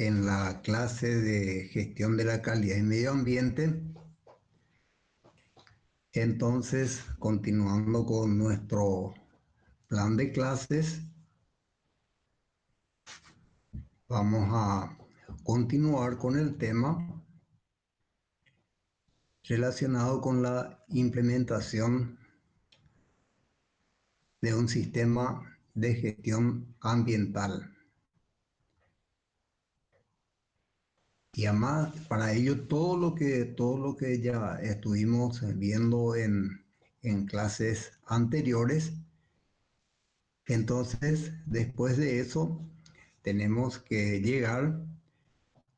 en la clase de gestión de la calidad y medio ambiente. Entonces, continuando con nuestro plan de clases, vamos a continuar con el tema relacionado con la implementación de un sistema de gestión ambiental. Y además, para ello, todo lo que ya estuvimos viendo en clases anteriores, entonces, después de eso, tenemos que llegar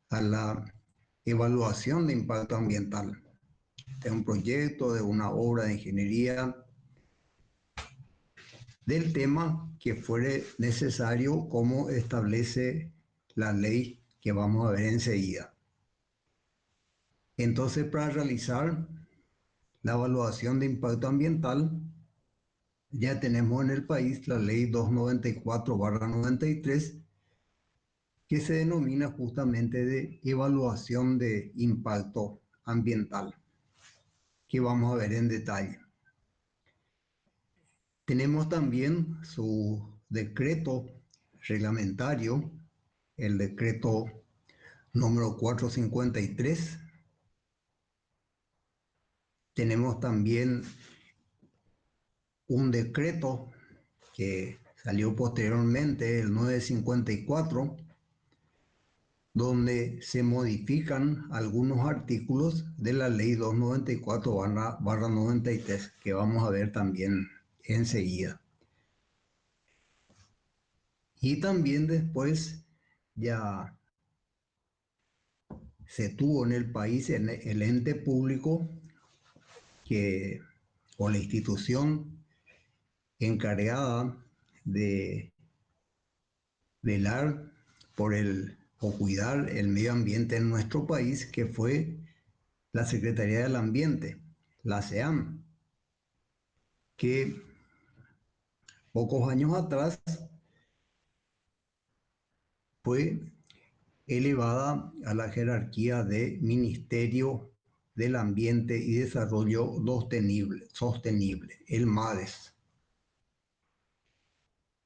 a la evaluación de impacto ambiental de un proyecto, de una obra de ingeniería, del tema que fuere necesario, como establece la ley que vamos a ver enseguida. Entonces, para realizar la evaluación de impacto ambiental, ya tenemos en el país la ley 294/93, que se denomina justamente de evaluación de impacto ambiental, que vamos a ver en detalle. Tenemos también su decreto reglamentario, el decreto número 453. Tenemos también un decreto que salió posteriormente, el 954, donde se modifican algunos artículos de la ley 294/93, que vamos a ver también enseguida. Y también después ya se tuvo en el país el ente público que, o la institución encargada de velar por o cuidar el medio ambiente en nuestro país, que fue la Secretaría del Ambiente, la SEAM, que pocos años atrás fue elevada a la jerarquía de Ministerio del Ambiente y Desarrollo Sostenible, el MADES.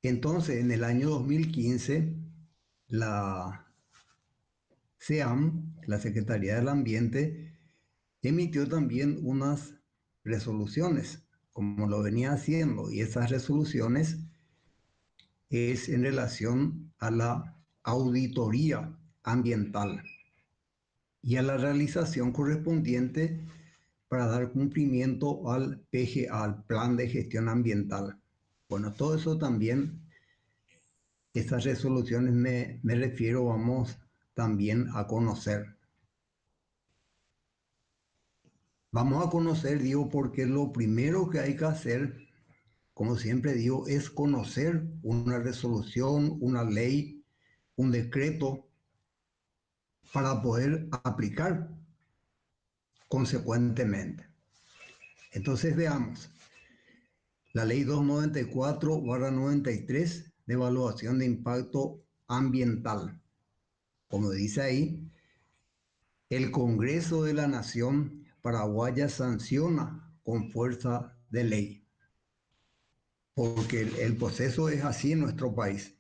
Entonces, en el año 2015, la SEAM, la Secretaría del Ambiente, emitió también unas resoluciones, como lo venía haciendo, y esas resoluciones es en relación a la auditoría ambiental y a la realización correspondiente para dar cumplimiento al PGA, al Plan de Gestión Ambiental. Bueno, todo eso también, estas resoluciones me refiero, vamos también a conocer. Vamos a conocer, digo, porque lo primero que hay que hacer, como siempre digo, es conocer una resolución, una ley, un decreto, para poder aplicar consecuentemente. Entonces veamos, la ley 294/93 de evaluación de impacto ambiental. Como dice ahí, el Congreso de la Nación paraguaya sanciona con fuerza de ley, porque el proceso es así en nuestro país.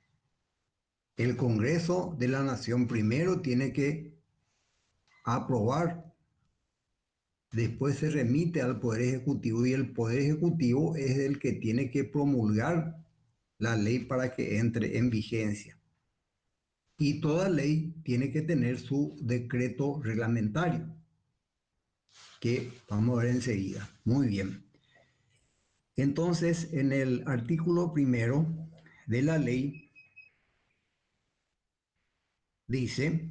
El Congreso de la Nación primero tiene que aprobar, después se remite al Poder Ejecutivo, y el Poder Ejecutivo es el que tiene que promulgar la ley para que entre en vigencia. Y toda ley tiene que tener su decreto reglamentario, que vamos a ver enseguida. Muy bien. Entonces, en el artículo primero de la ley dice: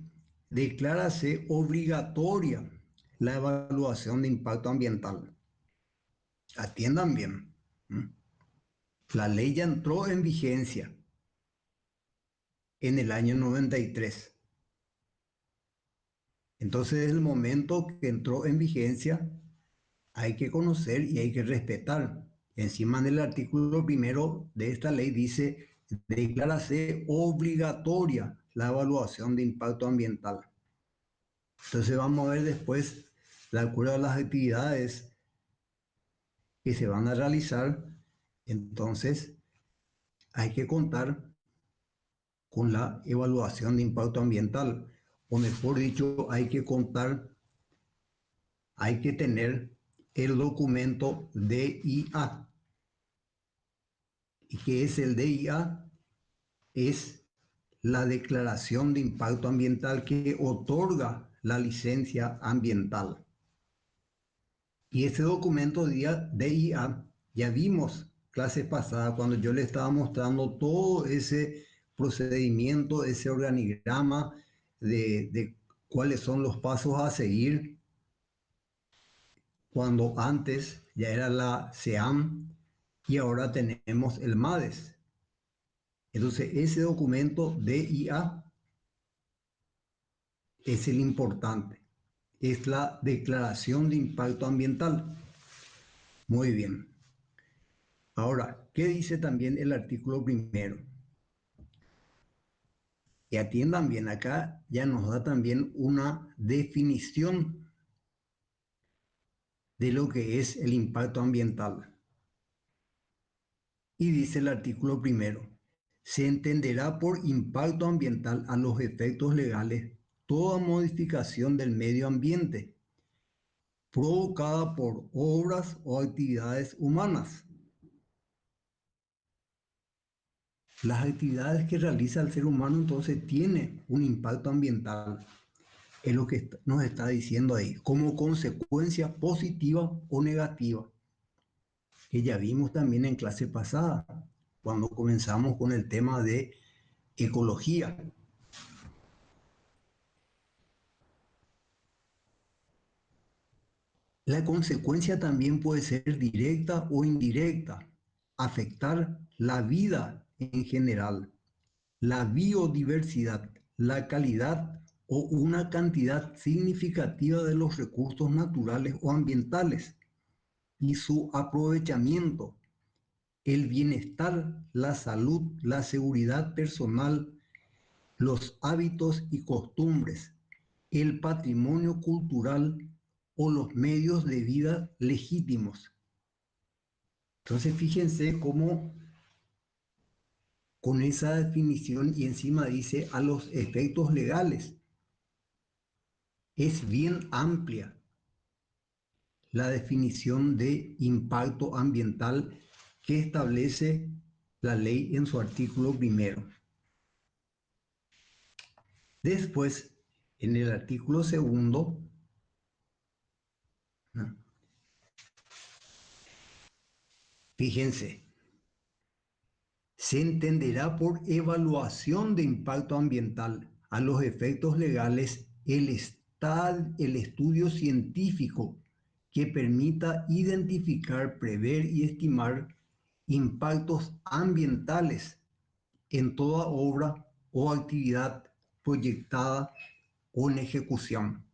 declárase obligatoria la evaluación de impacto ambiental. Atiendan bien. La ley ya entró en vigencia en el año 93. Entonces, desde el momento que entró en vigencia, hay que conocer y hay que respetar. Encima del artículo primero de esta ley dice: declárase obligatoria la evaluación de impacto ambiental. Entonces vamos a ver después, de acuerdo a las actividades que se van a realizar, entonces hay que contar con la evaluación de impacto ambiental, o mejor dicho, hay que tener el documento DIA. ¿Y qué es el DIA? Es la declaración de impacto ambiental que otorga la licencia ambiental. Y ese documento DIA, ya vimos clase pasada cuando yo le estaba mostrando todo ese procedimiento, ese organigrama de cuáles son los pasos a seguir, cuando antes ya era la SEAM y ahora tenemos el MADES. Entonces ese documento DIA es el importante, es la declaración de impacto ambiental. Muy bien. Ahora, ¿qué dice también el artículo primero? Y atiendan bien, acá ya nos da también una definición de lo que es el impacto ambiental. Y dice el artículo primero, se entenderá por impacto ambiental a los efectos legales toda modificación del medio ambiente provocada por obras o actividades humanas. Las actividades que realiza el ser humano entonces tienen un impacto ambiental, es lo que nos está diciendo ahí, como consecuencia positiva o negativa, que ya vimos también en clase pasada, cuando comenzamos con el tema de ecología. La consecuencia también puede ser directa o indirecta, afectar la vida en general, la biodiversidad, la calidad o una cantidad significativa de los recursos naturales o ambientales y su aprovechamiento, el bienestar, la salud, la seguridad personal, los hábitos y costumbres, el patrimonio cultural o los medios de vida legítimos. Entonces fíjense cómo con esa definición y encima dice a los efectos legales. Es bien amplia la definición de impacto ambiental que establece la ley en su artículo primero. Después, en el artículo segundo, fíjense, se entenderá por evaluación de impacto ambiental a los efectos legales el estudio científico que permita identificar, prever y estimar impactos ambientales en toda obra o actividad proyectada o en ejecución.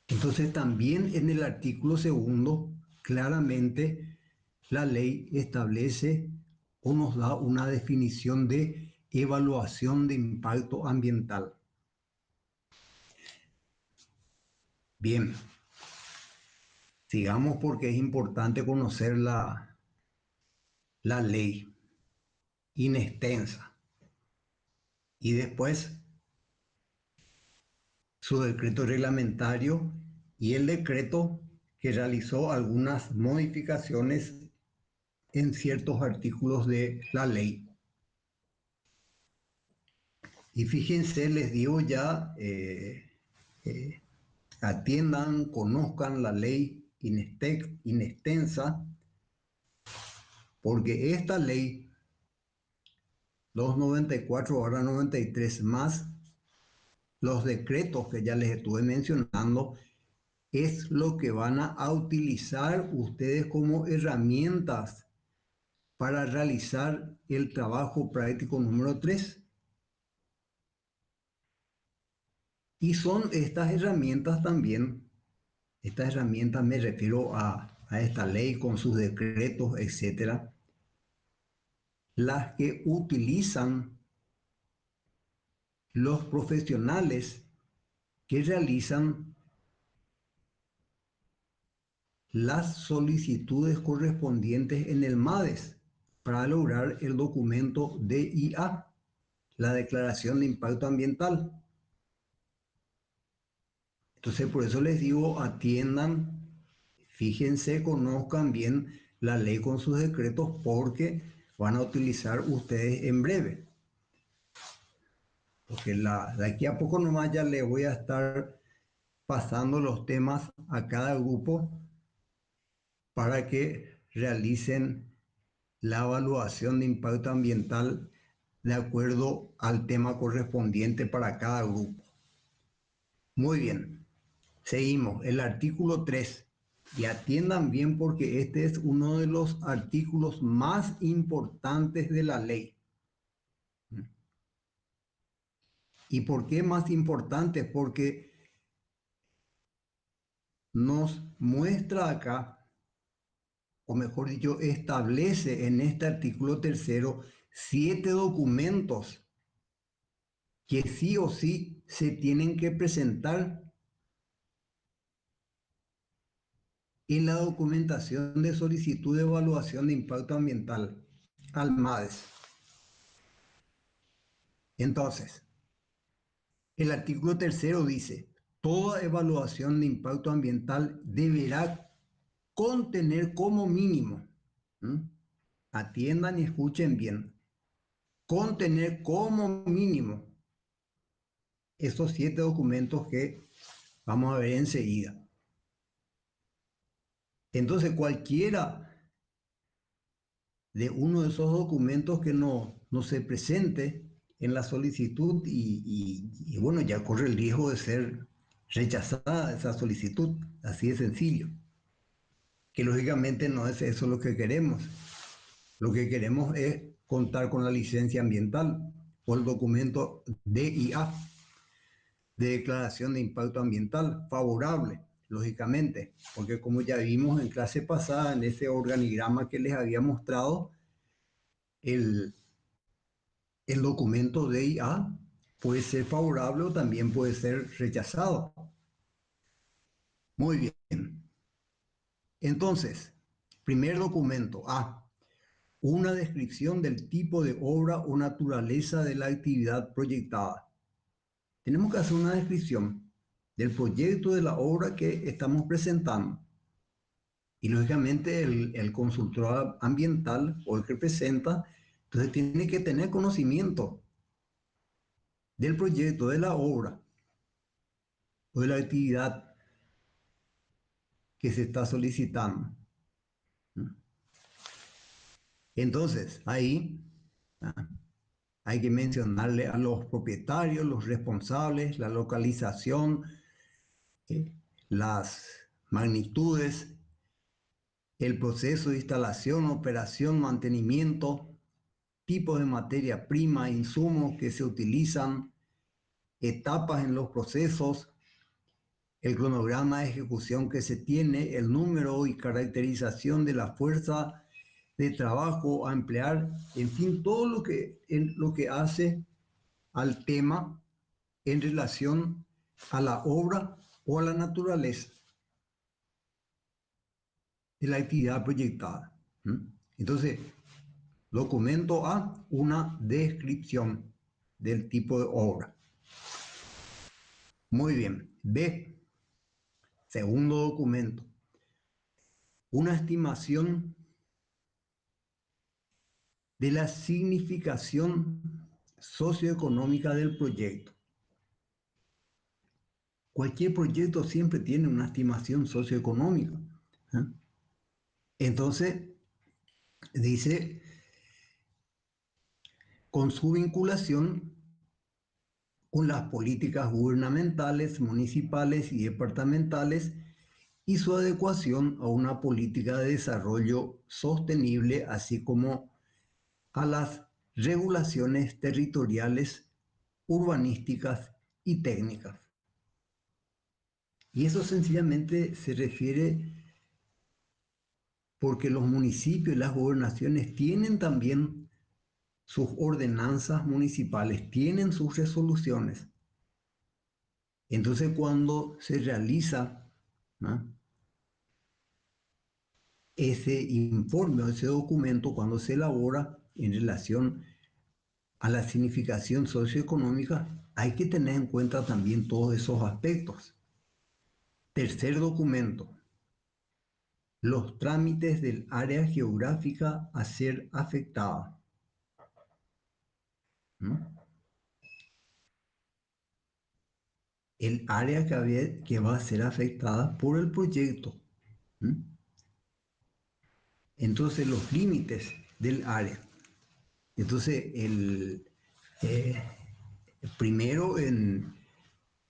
Entonces también en el artículo segundo claramente la ley establece o nos da una definición de evaluación de impacto ambiental. Bien, sigamos porque es importante conocer la ley in extensa y después su decreto reglamentario y el decreto que realizó algunas modificaciones en ciertos artículos de la ley. Y fíjense, les digo ya, atiendan, conozcan la ley in extensa, porque esta ley 294/93 más los decretos que ya les estuve mencionando es lo que van a utilizar ustedes como herramientas para realizar el trabajo práctico número 3. Y son estas herramientas también, estas herramientas me refiero a esta ley con sus decretos, etcétera, las que utilizan los profesionales que realizan las solicitudes correspondientes en el MADES para lograr el documento DIA, la Declaración de Impacto Ambiental. Entonces, por eso les digo, atiendan, fíjense, conozcan bien la ley con sus decretos, porque van a utilizar ustedes en breve. Porque de aquí a poco nomás ya les voy a estar pasando los temas a cada grupo para que realicen la evaluación de impacto ambiental de acuerdo al tema correspondiente para cada grupo. Muy bien, seguimos. El artículo 3. Y atiendan bien, porque este es uno de los artículos más importantes de la ley. ¿Y por qué más importante? Porque nos muestra acá, o mejor dicho, establece en este artículo 3 7 documentos que sí o sí se tienen que presentar en la documentación de solicitud de evaluación de impacto ambiental al MADES. Entonces, el artículo 3 dice: toda evaluación de impacto ambiental deberá contener como mínimo, ¿m? Atiendan y escuchen bien, contener como mínimo esos 7 documentos que vamos a ver enseguida. Entonces, cualquiera de uno de esos documentos que no se presente en la solicitud y bueno, ya corre el riesgo de ser rechazada esa solicitud, así de sencillo. Que lógicamente no es eso lo que queremos. Lo que queremos es contar con la licencia ambiental o el documento DIA, de declaración de impacto ambiental, favorable, lógicamente, porque como ya vimos en clase pasada, en ese organigrama que les había mostrado, el documento DIA puede ser favorable o también puede ser rechazado. Muy bien. Entonces, primer documento A: una descripción del tipo de obra o naturaleza de la actividad proyectada. Tenemos que hacer una descripción del proyecto de la obra que estamos presentando. Y lógicamente el consultor ambiental o el que presenta, entonces tiene que tener conocimiento del proyecto, de la obra o de la actividad que se está solicitando. Entonces, ahí hay que mencionarle a los propietarios, los responsables, la localización, las magnitudes, el proceso de instalación, operación, mantenimiento, tipos de materia prima, insumos que se utilizan, etapas en los procesos, el cronograma de ejecución que se tiene, el número y caracterización de la fuerza de trabajo a emplear, en fin, todo lo que hace al tema en relación a la obra o a la naturaleza de la actividad proyectada. Entonces, documento A: una descripción del tipo de obra. Muy bien. B, segundo documento: una estimación de la significación socioeconómica del proyecto. Cualquier proyecto siempre tiene una estimación socioeconómica. Entonces, dice, con su vinculación con las políticas gubernamentales, municipales y departamentales, y su adecuación a una política de desarrollo sostenible, así como a las regulaciones territoriales, urbanísticas y técnicas. Y eso sencillamente se refiere porque los municipios y las gobernaciones tienen también sus ordenanzas municipales, tienen sus resoluciones. Entonces, cuando se realiza, ¿no?, ese informe o ese documento, cuando se elabora en relación a la significación socioeconómica, hay que tener en cuenta también todos esos aspectos. Tercer documento: los trámites del área geográfica a ser afectada. ¿Mm? El área que va a ser afectada por el proyecto. ¿Mm? Entonces, los límites del área. Entonces, eh, primero en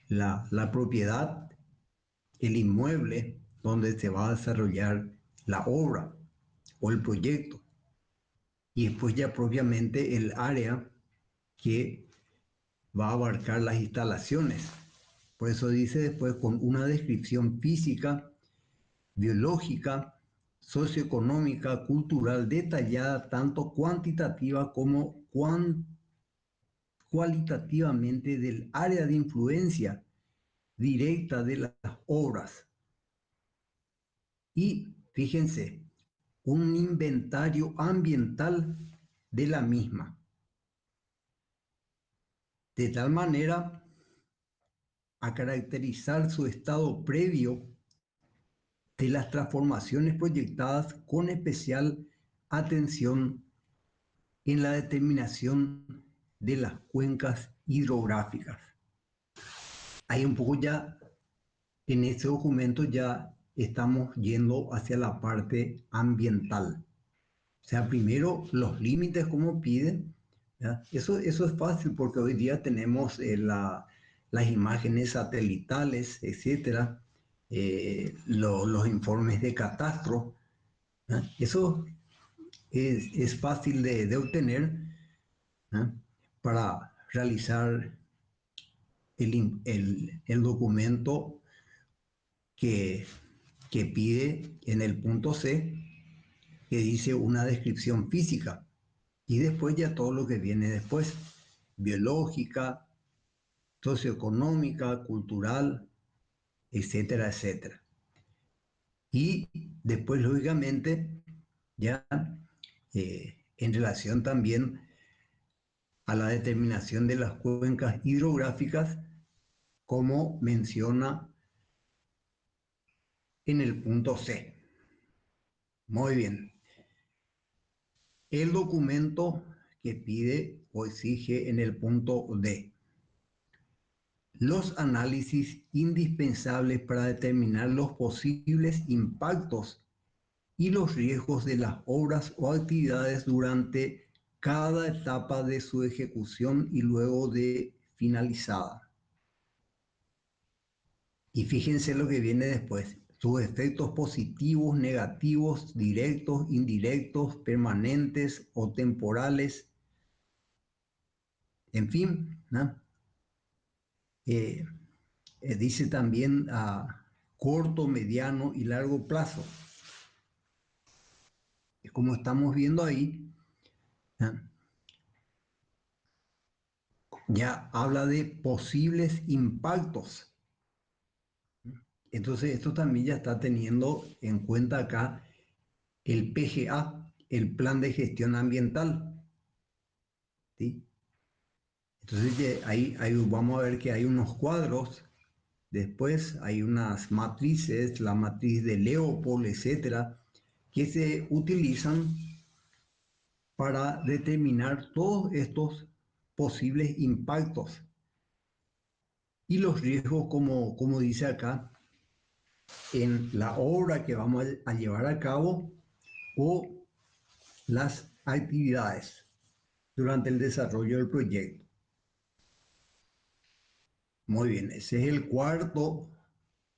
la propiedad, el inmueble donde se va a desarrollar la obra o el proyecto, y después ya propiamente el área que va a abarcar las instalaciones. Por eso dice después con una descripción física, biológica, socioeconómica, cultural detallada, tanto cuantitativa como cualitativamente, del área de influencia directa de las obras. Y fíjense, un inventario ambiental de la misma, de tal manera a caracterizar su estado previo de las transformaciones proyectadas, con especial atención en la determinación de las cuencas hidrográficas. Hay un poco ya, en este documento ya estamos yendo hacia la parte ambiental. O sea, primero los límites como piden, ¿ya? Eso es fácil porque hoy día tenemos las imágenes satelitales, etcétera, los informes de catastro, ¿ya? Eso es fácil de obtener, ¿ya?, para realizar el documento que, que pide en el punto C, que dice una descripción física, y después ya todo lo que viene después: biológica, socioeconómica, cultural, etcétera, etcétera. Y después, lógicamente, ya en relación también a la determinación de las cuencas hidrográficas, como menciona en el punto C. Muy bien. El documento que pide o exige en el punto D: los análisis indispensables para determinar los posibles impactos y los riesgos de las obras o actividades durante cada etapa de su ejecución y luego de finalizada. Y fíjense lo que viene después: sus efectos positivos, negativos, directos, indirectos, permanentes o temporales, en fin, ¿no? Dice también a corto, mediano y largo plazo. Como estamos viendo ahí, ¿no?, ya habla de posibles impactos. Entonces, esto también ya está teniendo en cuenta acá el PGA, el Plan de Gestión Ambiental, ¿sí? Entonces, ahí vamos a ver que hay unos cuadros, después hay unas matrices, la matriz de Leopold, etcétera, que se utilizan para determinar todos estos posibles impactos y los riesgos, como dice acá, en la obra que vamos a llevar a cabo o las actividades durante el desarrollo del proyecto. Muy bien, ese es el cuarto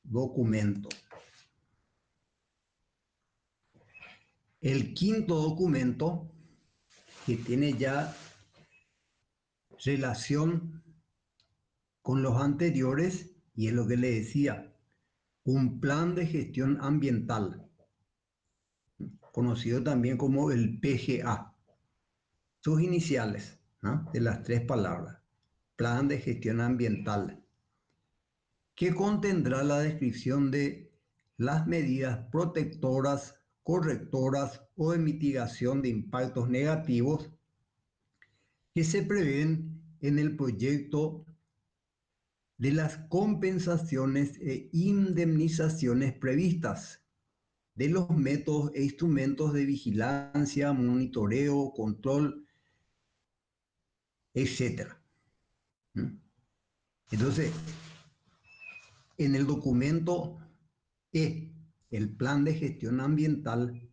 documento. El quinto documento, que tiene ya relación con los anteriores, y es lo que le decía: un plan de gestión ambiental, conocido también como el PGA. sus iniciales, ¿no?, de las tres palabras, Plan de Gestión Ambiental, que contendrá la descripción de las medidas protectoras, correctoras o de mitigación de impactos negativos que se prevén en el proyecto, de las compensaciones e indemnizaciones previstas, de los métodos e instrumentos de vigilancia, monitoreo, control, etc. Entonces, en el documento el Plan de Gestión Ambiental,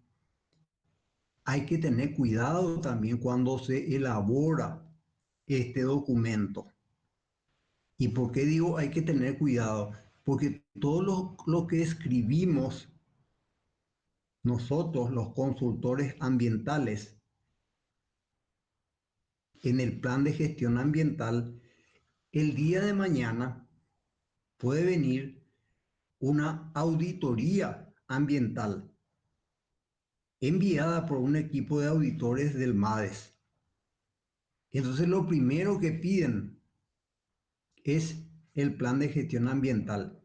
hay que tener cuidado también cuando se elabora este documento. ¿Y por qué digo hay que tener cuidado? Porque todo lo que escribimos nosotros, los consultores ambientales, en el plan de gestión ambiental, el día de mañana puede venir una auditoría ambiental enviada por un equipo de auditores del MADES. Entonces lo primero que piden es el plan de gestión ambiental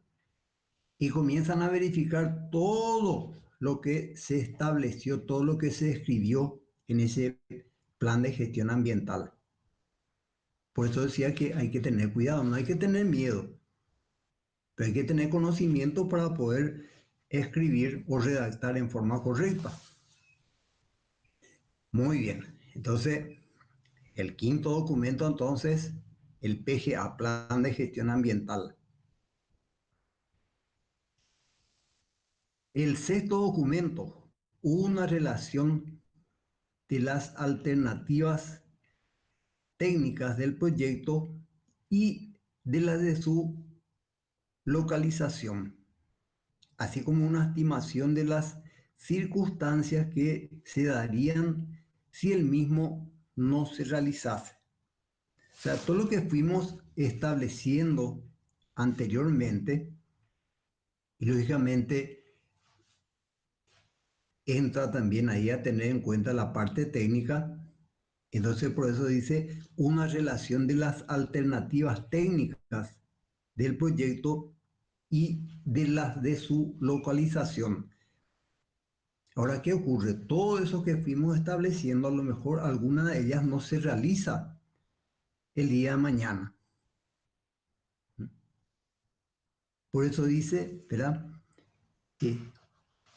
y comienzan a verificar todo lo que se estableció, todo lo que se escribió en ese plan de gestión ambiental. Por eso decía que hay que tener cuidado, no hay que tener miedo, pero hay que tener conocimiento para poder escribir o redactar en forma correcta. Muy bien, entonces el quinto documento, entonces, el PGA, Plan de Gestión Ambiental. El sexto documento, una relación de las alternativas técnicas del proyecto y de las de su localización, así como una estimación de las circunstancias que se darían si el mismo no se realizase. O sea, todo lo que fuimos estableciendo anteriormente, y lógicamente entra también ahí a tener en cuenta la parte técnica. Entonces, por eso dice una relación de las alternativas técnicas del proyecto y de las de su localización. Ahora, ¿qué ocurre? Todo eso que fuimos estableciendo, a lo mejor alguna de ellas no se realiza el día de mañana. Por eso dice, ¿verdad?, que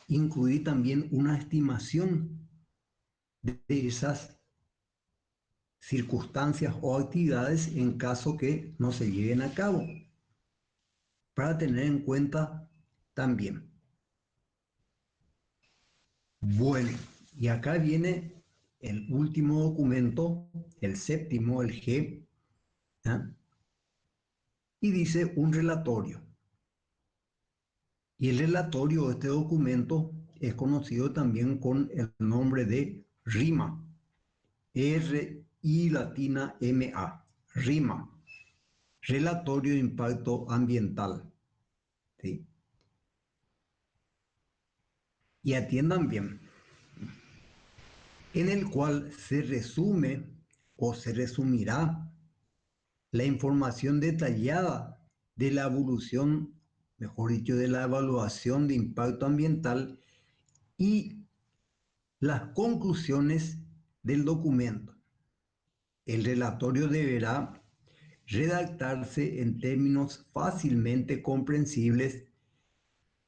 incluir también una estimación de esas circunstancias o actividades en caso que no se lleven a cabo, para tener en cuenta también. Bueno, y acá viene el último documento, el séptimo, el G, ¿ah?, y dice un relatorio. Y el relatorio de este documento es conocido también con el nombre de RIMA, R-I latina M-A, RIMA, Relatorio de Impacto Ambiental. ¿Sí? Y atiendan bien, en el cual se resume o se resumirá la información detallada de la evolución, mejor dicho, de la evaluación de impacto ambiental y las conclusiones del documento. El relatorio deberá redactarse en términos fácilmente comprensibles,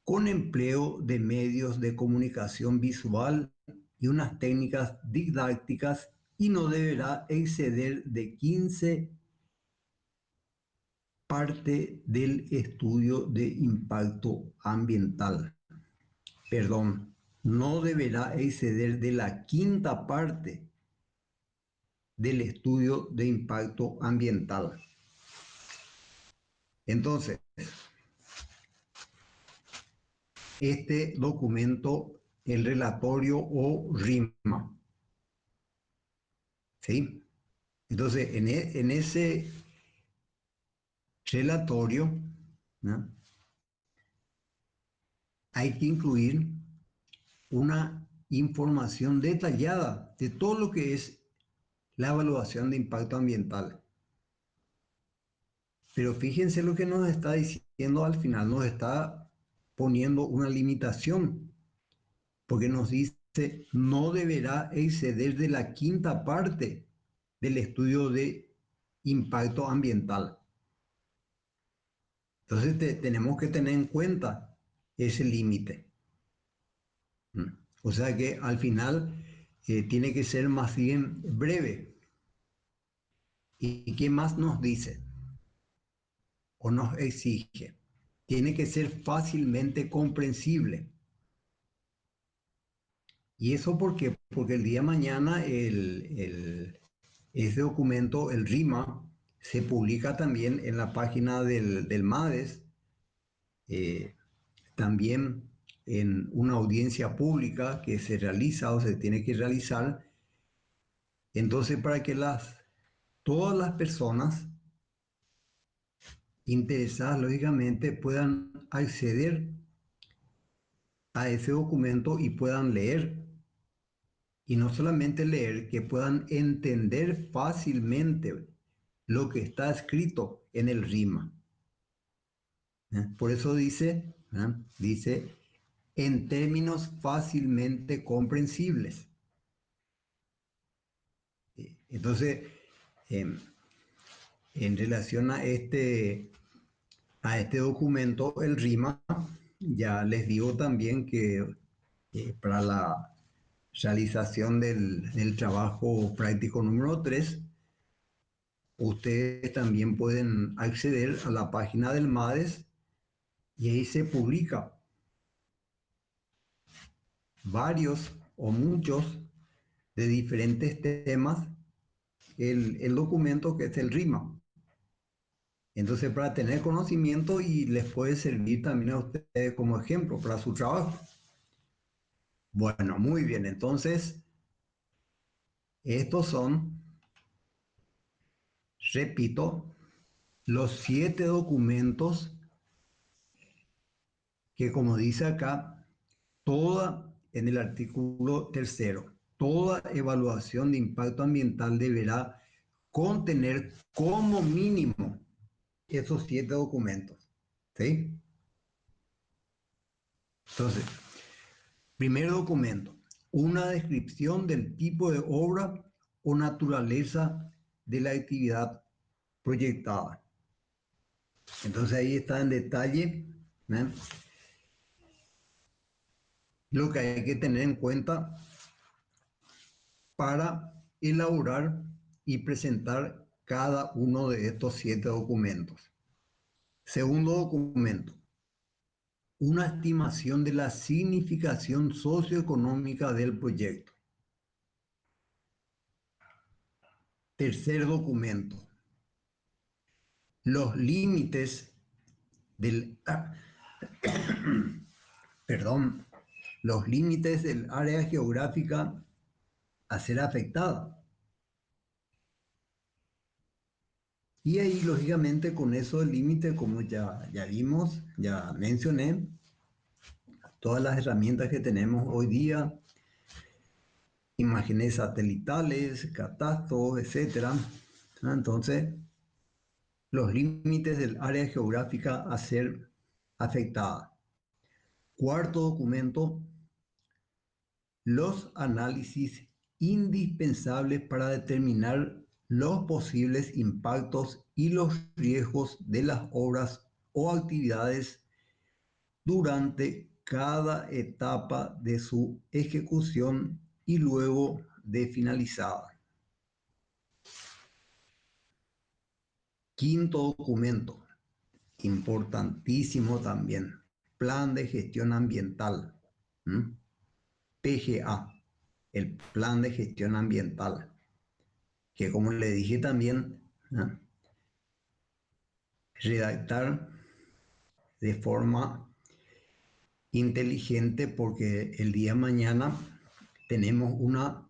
con empleo de medios de comunicación visual y unas técnicas didácticas, y no deberá exceder de 15 parte del estudio de impacto ambiental. Perdón, no deberá exceder de la quinta parte del estudio de impacto ambiental. Entonces, este documento, el relatorio o RIMA, ¿sí? Entonces, en ese relatorio, ¿no?, hay que incluir una información detallada de todo lo que es la evaluación de impacto ambiental. Pero fíjense lo que nos está diciendo al final, nos está poniendo una limitación, porque nos dice no deberá exceder de la quinta parte del estudio de impacto ambiental. Entonces tenemos que tener en cuenta ese límite. O sea que al final tiene que ser más bien breve. ¿Y qué más nos dice o nos exige? Tiene que ser fácilmente comprensible. ¿Y eso por qué? Porque el día de mañana ese documento, el RIMA, se publica también en la página del MADES, eh, también en una audiencia pública que se realiza o se tiene que realizar. Entonces, para que todas las personas interesadas, lógicamente, puedan acceder a ese documento y puedan leer. Y no solamente leer, que puedan entender fácilmente lo que está escrito en el RIMA. Por eso dice en términos fácilmente comprensibles. Entonces, em, en relación a este documento, el RIMA, ya les digo también que para la realización del trabajo práctico número 3, ustedes también pueden acceder a la página del MADES y ahí se publica varios o muchos de diferentes temas el documento que es el RIMA. Entonces, para tener conocimiento y les puede servir también a ustedes como ejemplo para su trabajo. Bueno, muy bien. Entonces, estos son, repito, los 7 documentos que, como dice acá, en el artículo 3, toda evaluación de impacto ambiental deberá contener como mínimo esos 7 documentos. ¿Sí? Entonces, primer documento, una descripción del tipo de obra o naturaleza de la actividad proyectada. Entonces ahí está en detalle, ¿eh?, lo que hay que tener en cuenta para elaborar y presentar cada uno de estos 7 documentos. Segundo documento, una estimación de la significación socioeconómica del proyecto. Tercer documento, los límites del, perdón, los límites del área geográfica a ser afectada. Y ahí, lógicamente, con eso el límite, como ya vimos, ya mencioné, todas las herramientas que tenemos hoy día, imágenes satelitales, catastros, etcétera. Entonces, los límites del área geográfica a ser afectada. Cuarto documento, los análisis indispensables para determinar los posibles impactos y los riesgos de las obras o actividades durante cada etapa de su ejecución y luego de finalizada. Quinto documento, importantísimo también, Plan de Gestión Ambiental, PGA, el Plan de Gestión Ambiental, que como le dije también, redactar de forma inteligente, porque el día de mañana tenemos una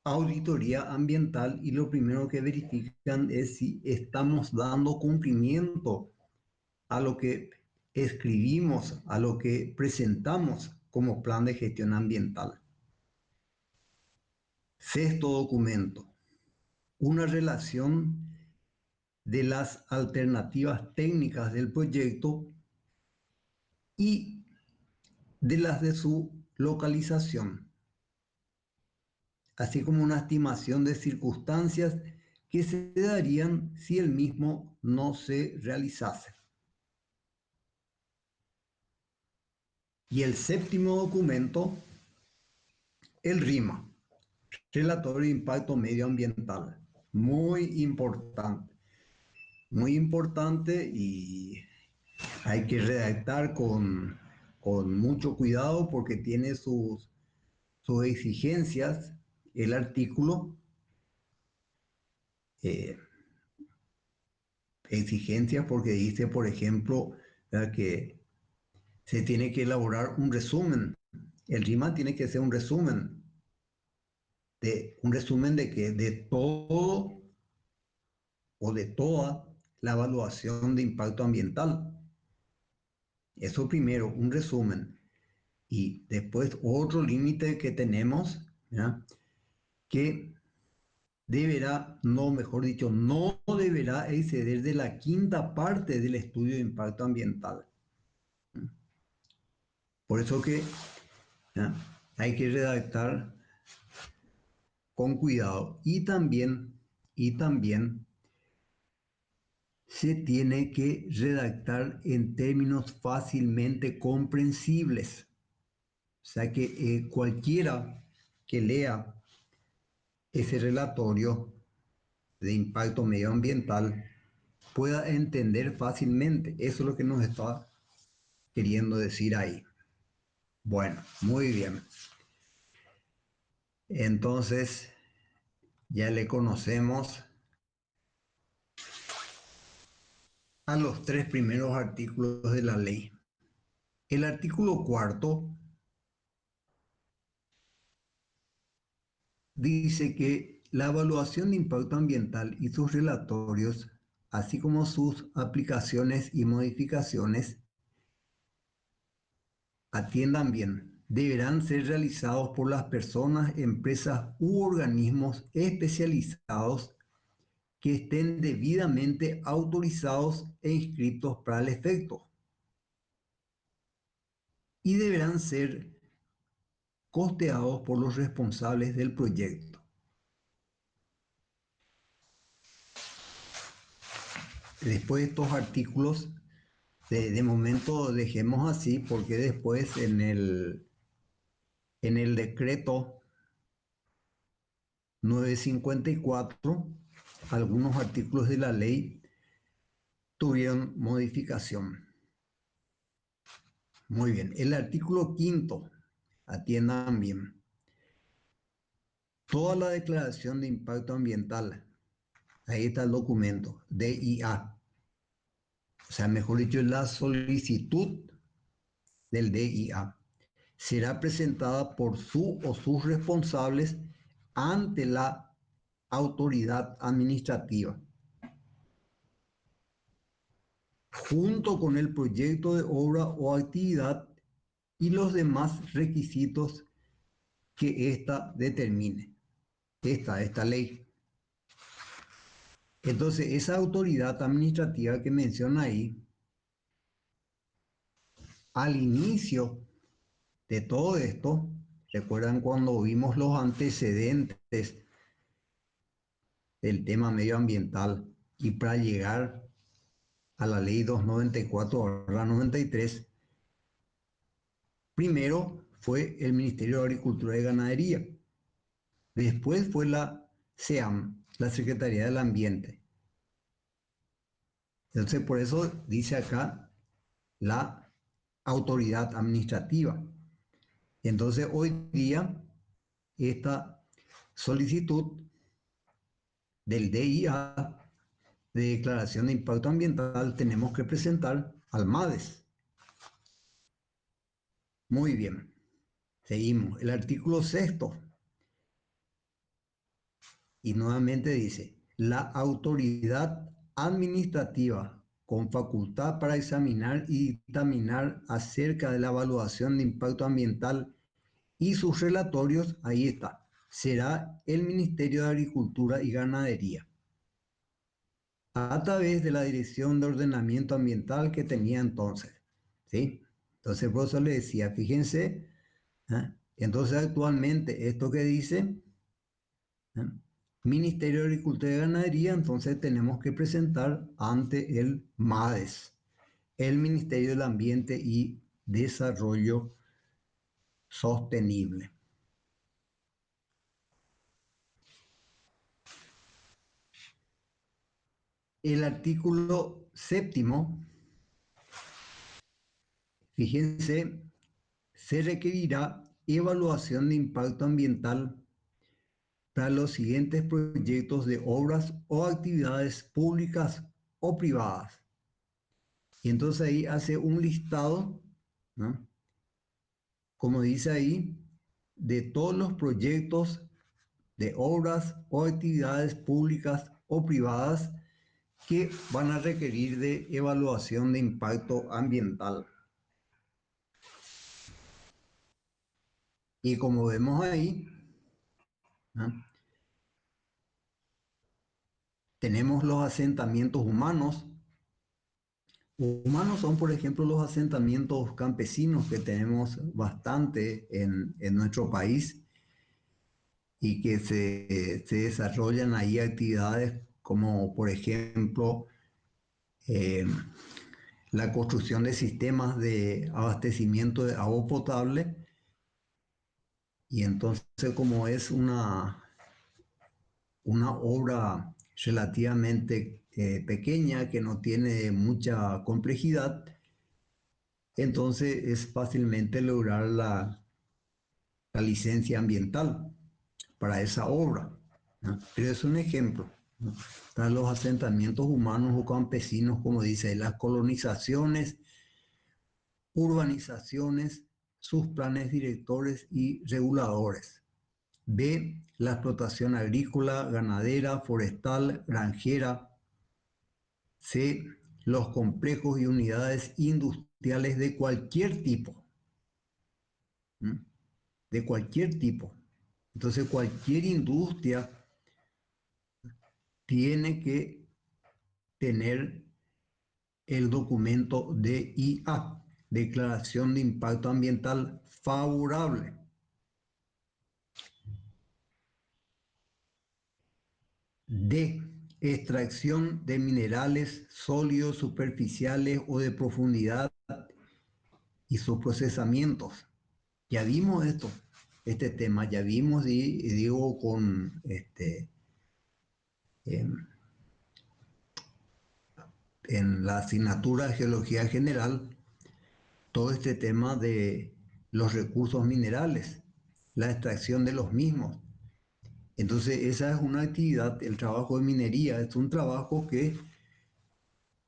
auditoría ambiental y lo primero que verifican es si estamos dando cumplimiento a lo que escribimos, a lo que presentamos como plan de gestión ambiental. Sexto documento, una relación de las alternativas técnicas del proyecto y de las de su localización, así como una estimación de circunstancias que se darían si el mismo no se realizase. Y el séptimo documento, el RIMA, Relatorio de Impacto Medioambiental. Muy importante y hay que redactar con mucho cuidado porque tiene sus exigencias, el artículo, eh, exigencias porque dice, por ejemplo, que se tiene que elaborar un resumen. El RIMA tiene que ser un resumen de que de todo o de toda la evaluación de impacto ambiental. Eso primero, un resumen. Y después otro límite que tenemos, ¿ya? Que deberá, no, mejor dicho, no deberá exceder de la quinta parte del estudio de impacto ambiental. Por eso que, ¿ya?, hay que redactar con cuidado y también se tiene que redactar en términos fácilmente comprensibles. O sea que cualquiera que lea ese relatorio de impacto medioambiental pueda entender fácilmente. Eso es lo que nos está queriendo decir ahí. Bueno, muy bien. Entonces, ya le conocemos a los tres primeros artículos de la ley. El artículo cuarto dice que la evaluación de impacto ambiental y sus relatorios, así como sus aplicaciones y modificaciones, atiendan bien, deberán ser realizados por las personas, empresas u organismos especializados que estén debidamente autorizados e inscritos para el efecto, y deberán ser costeados por los responsables del proyecto. Después de estos artículos, de momento dejemos así, porque después en el decreto 954, algunos artículos de la ley tuvieron modificación. Muy bien, el artículo quinto, atiendan bien. Toda la declaración de impacto ambiental, ahí está el documento, DIA. O sea, mejor dicho, la solicitud del DIA será presentada por su o sus responsables ante la autoridad administrativa, junto con el proyecto de obra o actividad y los demás requisitos que ésta determine, esta ley. Entonces, esa autoridad administrativa que menciona ahí, al inicio de todo esto, ¿recuerdan cuando vimos los antecedentes del tema medioambiental y para llegar a la ley 294/93, primero fue el Ministerio de Agricultura y Ganadería, después fue la SEAM, la Secretaría del Ambiente. Entonces, por eso dice acá la autoridad administrativa. Entonces, hoy día, esta solicitud del DIA de declaración de impacto ambiental tenemos que presentar al MADES. Muy bien, seguimos. El artículo sexto. Y nuevamente dice, la autoridad administrativa con facultad para examinar y dictaminar acerca de la evaluación de impacto ambiental y sus relatorios, ahí está. será el Ministerio de Agricultura y Ganadería, a través de la Dirección de Ordenamiento Ambiental que tenía entonces, ¿sí? Entonces, por eso le decía, fíjense, ¿eh? Entonces actualmente esto que dice, ¿eh? Ministerio de Agricultura y Ganadería, entonces tenemos que presentar ante el MADES, el Ministerio del Ambiente y Desarrollo Sostenible. El artículo 7º, fíjense, se requerirá evaluación de impacto ambiental para los siguientes proyectos de obras o actividades públicas o privadas. Y entonces ahí hace un listado, ¿no? Como dice ahí, de todos los proyectos de obras o actividades públicas o privadas que van a requerir de evaluación de impacto ambiental. Y como vemos ahí, ¿no? Tenemos los asentamientos humanos. Humanos son, por ejemplo, los asentamientos campesinos que tenemos bastante en nuestro país y que se desarrollan ahí actividades como, por ejemplo, eh, la construcción de sistemas de abastecimiento de agua potable. Y entonces, como es una obra relativamente pequeña que no tiene mucha complejidad, entonces es fácilmente lograr la licencia ambiental para esa obra, ¿no? Pero es un ejemplo, ¿no? Están los asentamientos humanos o campesinos, como dice, las colonizaciones, urbanizaciones, sus planes directores y reguladores. B, la explotación agrícola, ganadera, forestal, granjera. C, los complejos y unidades industriales de cualquier tipo. ¿Mm? De cualquier tipo. Entonces, cualquier industria tiene que tener el documento DIA, Declaración de Impacto Ambiental Favorable. D, extracción de minerales sólidos, superficiales o de profundidad y sus procesamientos. Ya vimos este tema, ya vimos, y digo, en la asignatura de Geología General, todo este tema de los recursos minerales, la extracción de los mismos. Entonces, esa es una actividad, el trabajo de minería es un trabajo que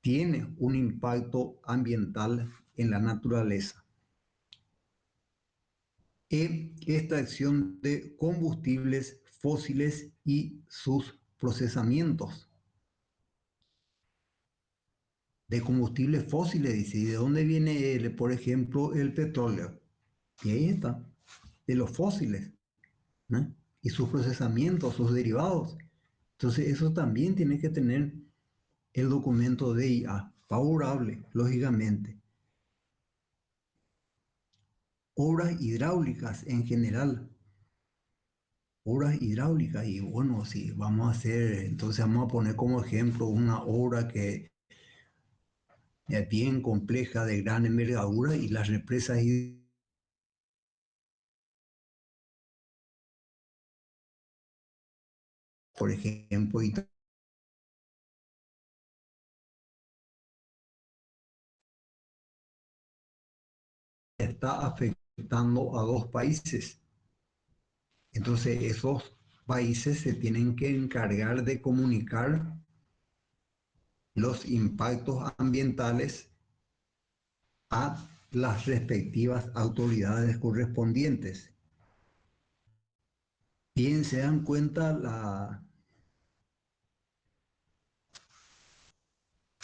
tiene un impacto ambiental en la naturaleza. Extracción de combustibles fósiles y sus procesamientos. De combustibles fósiles, dice, ¿y de dónde viene, por ejemplo, el petróleo? Y ahí está, de los fósiles, ¿no? Y sus procesamientos, sus derivados. Entonces, eso también tiene que tener el documento de IA, favorable, lógicamente. Obras hidráulicas en general. Obras hidráulicas, y bueno, si vamos a hacer, entonces vamos a poner como ejemplo una obra que es bien compleja, de gran envergadura, y las represas hidráulicas, por ejemplo, está afectando a dos países. Entonces esos países se tienen que encargar de comunicar los impactos ambientales a las respectivas autoridades correspondientes. Bien, se dan cuenta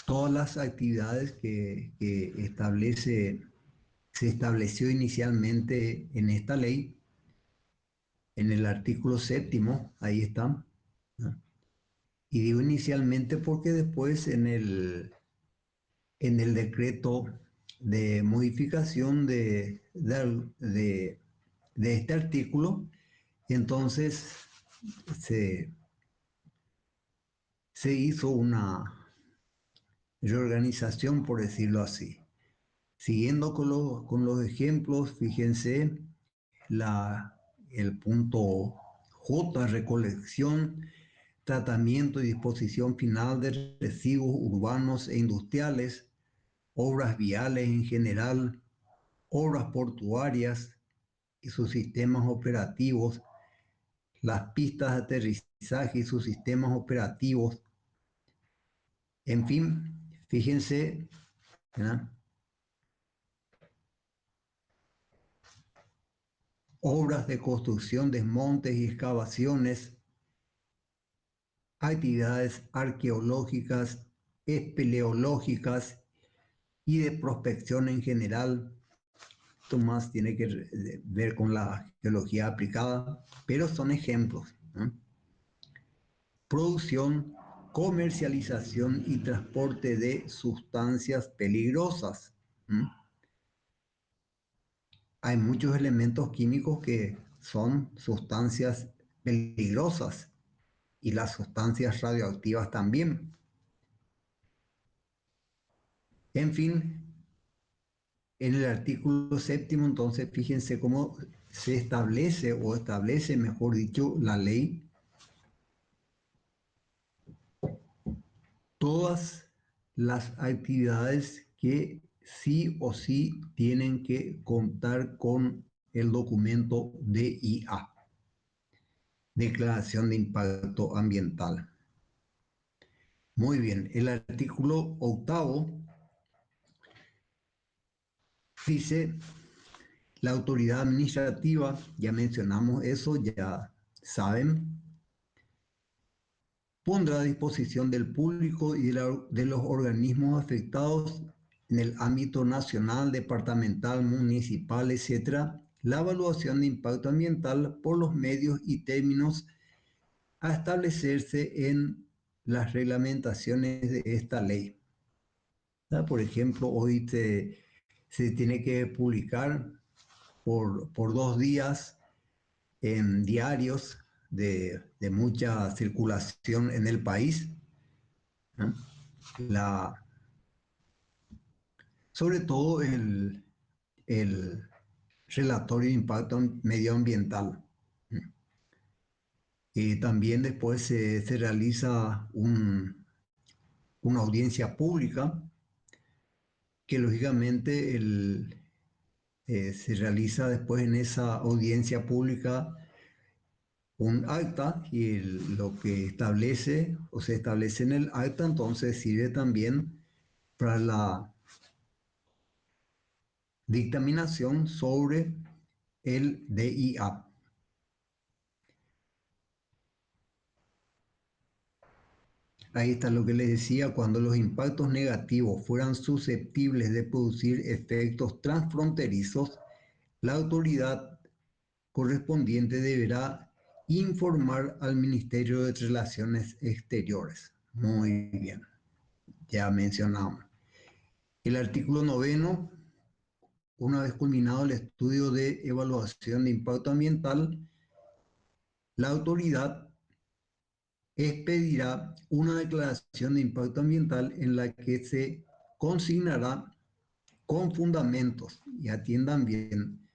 todas las actividades que se estableció inicialmente en esta ley. en el artículo 7º, ahí está, ¿no? Y digo inicialmente porque después en el decreto de modificación de este artículo, entonces se hizo una reorganización, por decirlo así. Siguiendo con los ejemplos, fíjense el punto J, recolección, tratamiento y disposición final de residuos urbanos e industriales, obras viales en general, obras portuarias y sus sistemas operativos, las pistas de aterrizaje y sus sistemas operativos. En fin, fíjense, ¿verdad? Obras de construcción, desmontes y excavaciones, actividades arqueológicas, espeleológicas y de prospección en general. Esto más tiene que ver con la geología aplicada, pero son ejemplos, ¿no? Producción, comercialización y transporte de sustancias peligrosas. Hay muchos elementos químicos que son sustancias peligrosas y las sustancias radioactivas también. En fin, en el artículo 7º, entonces, fíjense cómo se establece, o establece, mejor dicho, la ley, todas las actividades que sí o sí tienen que contar con el documento DIA, Declaración de Impacto Ambiental. Muy bien, el artículo 8º dice: la autoridad administrativa, ya mencionamos eso, ya saben, pondrá a disposición del público y de los organismos afectados en el ámbito nacional, departamental, municipal, etc., la evaluación de impacto ambiental por los medios y términos a establecerse en las reglamentaciones de esta ley. Por ejemplo, hoy se tiene que publicar por 2 días en diarios de mucha circulación en el país, ¿no? Sobre todo el relatorio de impacto medioambiental. Y también después se realiza una audiencia pública que lógicamente se realiza después en esa audiencia pública un acta, y lo que establece o se establece en el acta entonces sirve también para la dictaminación sobre el DIA. Ahí está lo que les decía: cuando los impactos negativos fueran susceptibles de producir efectos transfronterizos, la autoridad correspondiente deberá informar al Ministerio de Relaciones Exteriores. Muy bien, ya mencionamos. El artículo 9, una vez culminado el estudio de evaluación de impacto ambiental, la autoridad expedirá una declaración de impacto ambiental en la que se consignará con fundamentos, y atiendan bien,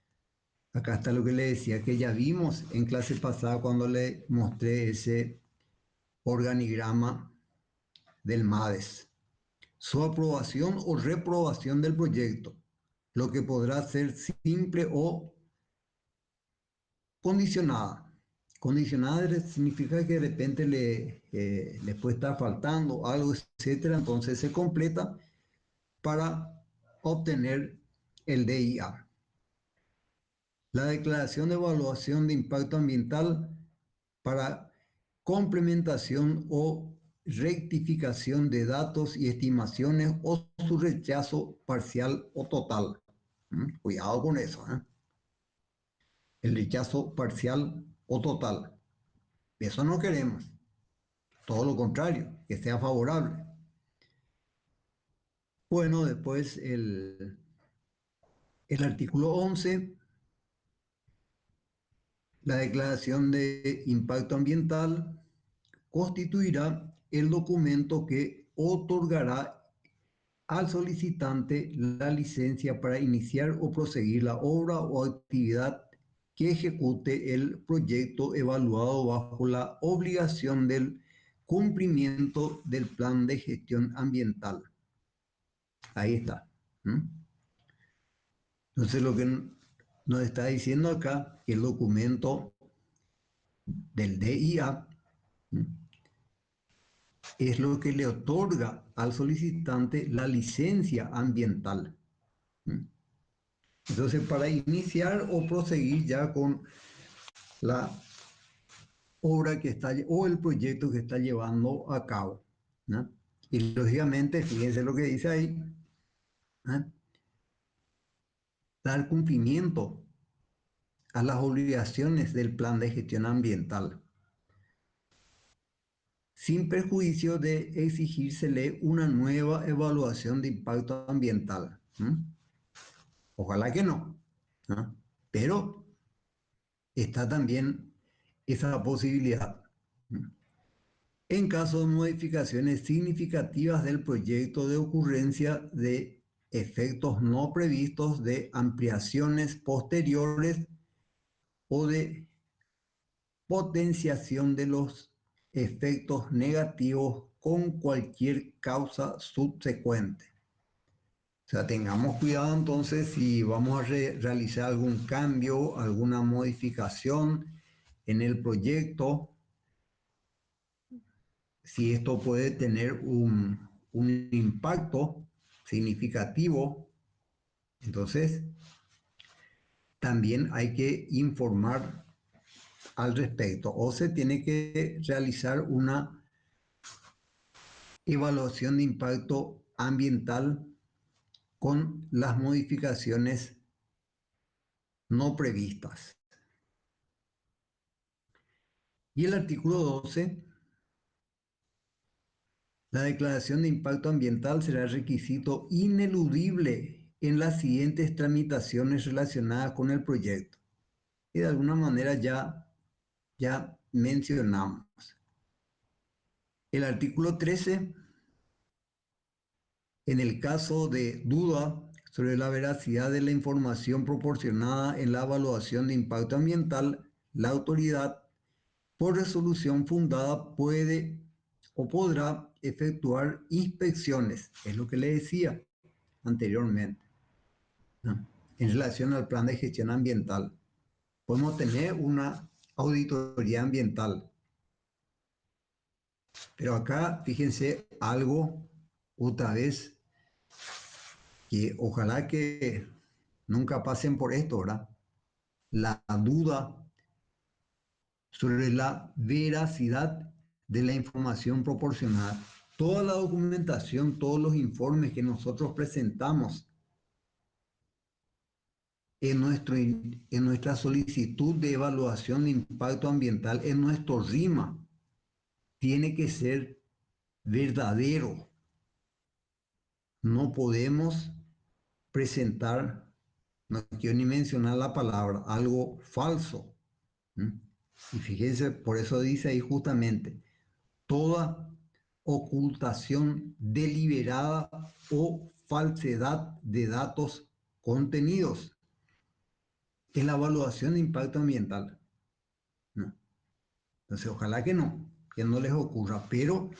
acá está lo que le decía que ya vimos en clase pasada cuando le mostré ese organigrama del MADES: su aprobación o reprobación del proyecto, lo que podrá ser simple o condicionada. Condicionada significa que de repente le puede estar faltando algo, etcétera, entonces se completa para obtener el DIA. La declaración de evaluación de impacto ambiental para complementación o rectificación de datos y estimaciones o su rechazo parcial o total. Cuidado con eso, ¿eh? El rechazo parcial o total. Eso no queremos. Todo lo contrario, que sea favorable. Bueno, después el artículo 11, la declaración de impacto ambiental constituirá el documento que otorgará al solicitante la licencia para iniciar o proseguir la obra o actividad que ejecute el proyecto evaluado bajo la obligación del cumplimiento del plan de gestión ambiental. Ahí está. Entonces lo que nos está diciendo acá, que el documento del DIA es lo que le otorga al solicitante la licencia ambiental. Entonces, para iniciar o proseguir ya con la obra que está o el proyecto que está llevando a cabo, ¿no? Y lógicamente, fíjense lo que dice ahí, ¿no? Dar cumplimiento a las obligaciones del plan de gestión ambiental, sin perjuicio de exigírsele una nueva evaluación de impacto ambiental. Ojalá que no, ¿no? Pero está también esa posibilidad. En caso de modificaciones significativas del proyecto, de ocurrencia de efectos no previstos, de ampliaciones posteriores o de potenciación de los efectos negativos con cualquier causa subsecuente. O sea, tengamos cuidado entonces si vamos a realizar algún cambio, alguna modificación en el proyecto, si esto puede tener un impacto significativo, entonces también hay que informar al respecto o se tiene que realizar una evaluación de impacto ambiental con las modificaciones no previstas. Y el artículo 12, la declaración de impacto ambiental será requisito ineludible en las siguientes tramitaciones relacionadas con el proyecto. Y de alguna manera ya mencionamos. El artículo 13, en el caso de duda sobre la veracidad de la información proporcionada en la evaluación de impacto ambiental, la autoridad, por resolución fundada, puede o podrá efectuar inspecciones, es lo que le decía anteriormente, ¿no? En relación al plan de gestión ambiental. Podemos tener una auditoría ambiental, pero acá fíjense algo otra vez que ojalá que nunca pasen por esto, ¿verdad? La duda sobre la veracidad de la información proporcionada. Toda la documentación, todos los informes que nosotros presentamos en nuestra solicitud de evaluación de impacto ambiental, en nuestro RIMA, tiene que ser verdadero. No podemos presentar, no quiero ni mencionar la palabra, algo falso. Y fíjense, por eso dice ahí justamente, toda ocultación deliberada o falsedad de datos contenidos en la evaluación de impacto ambiental. ¿No? Entonces, ojalá que no les ocurra, pero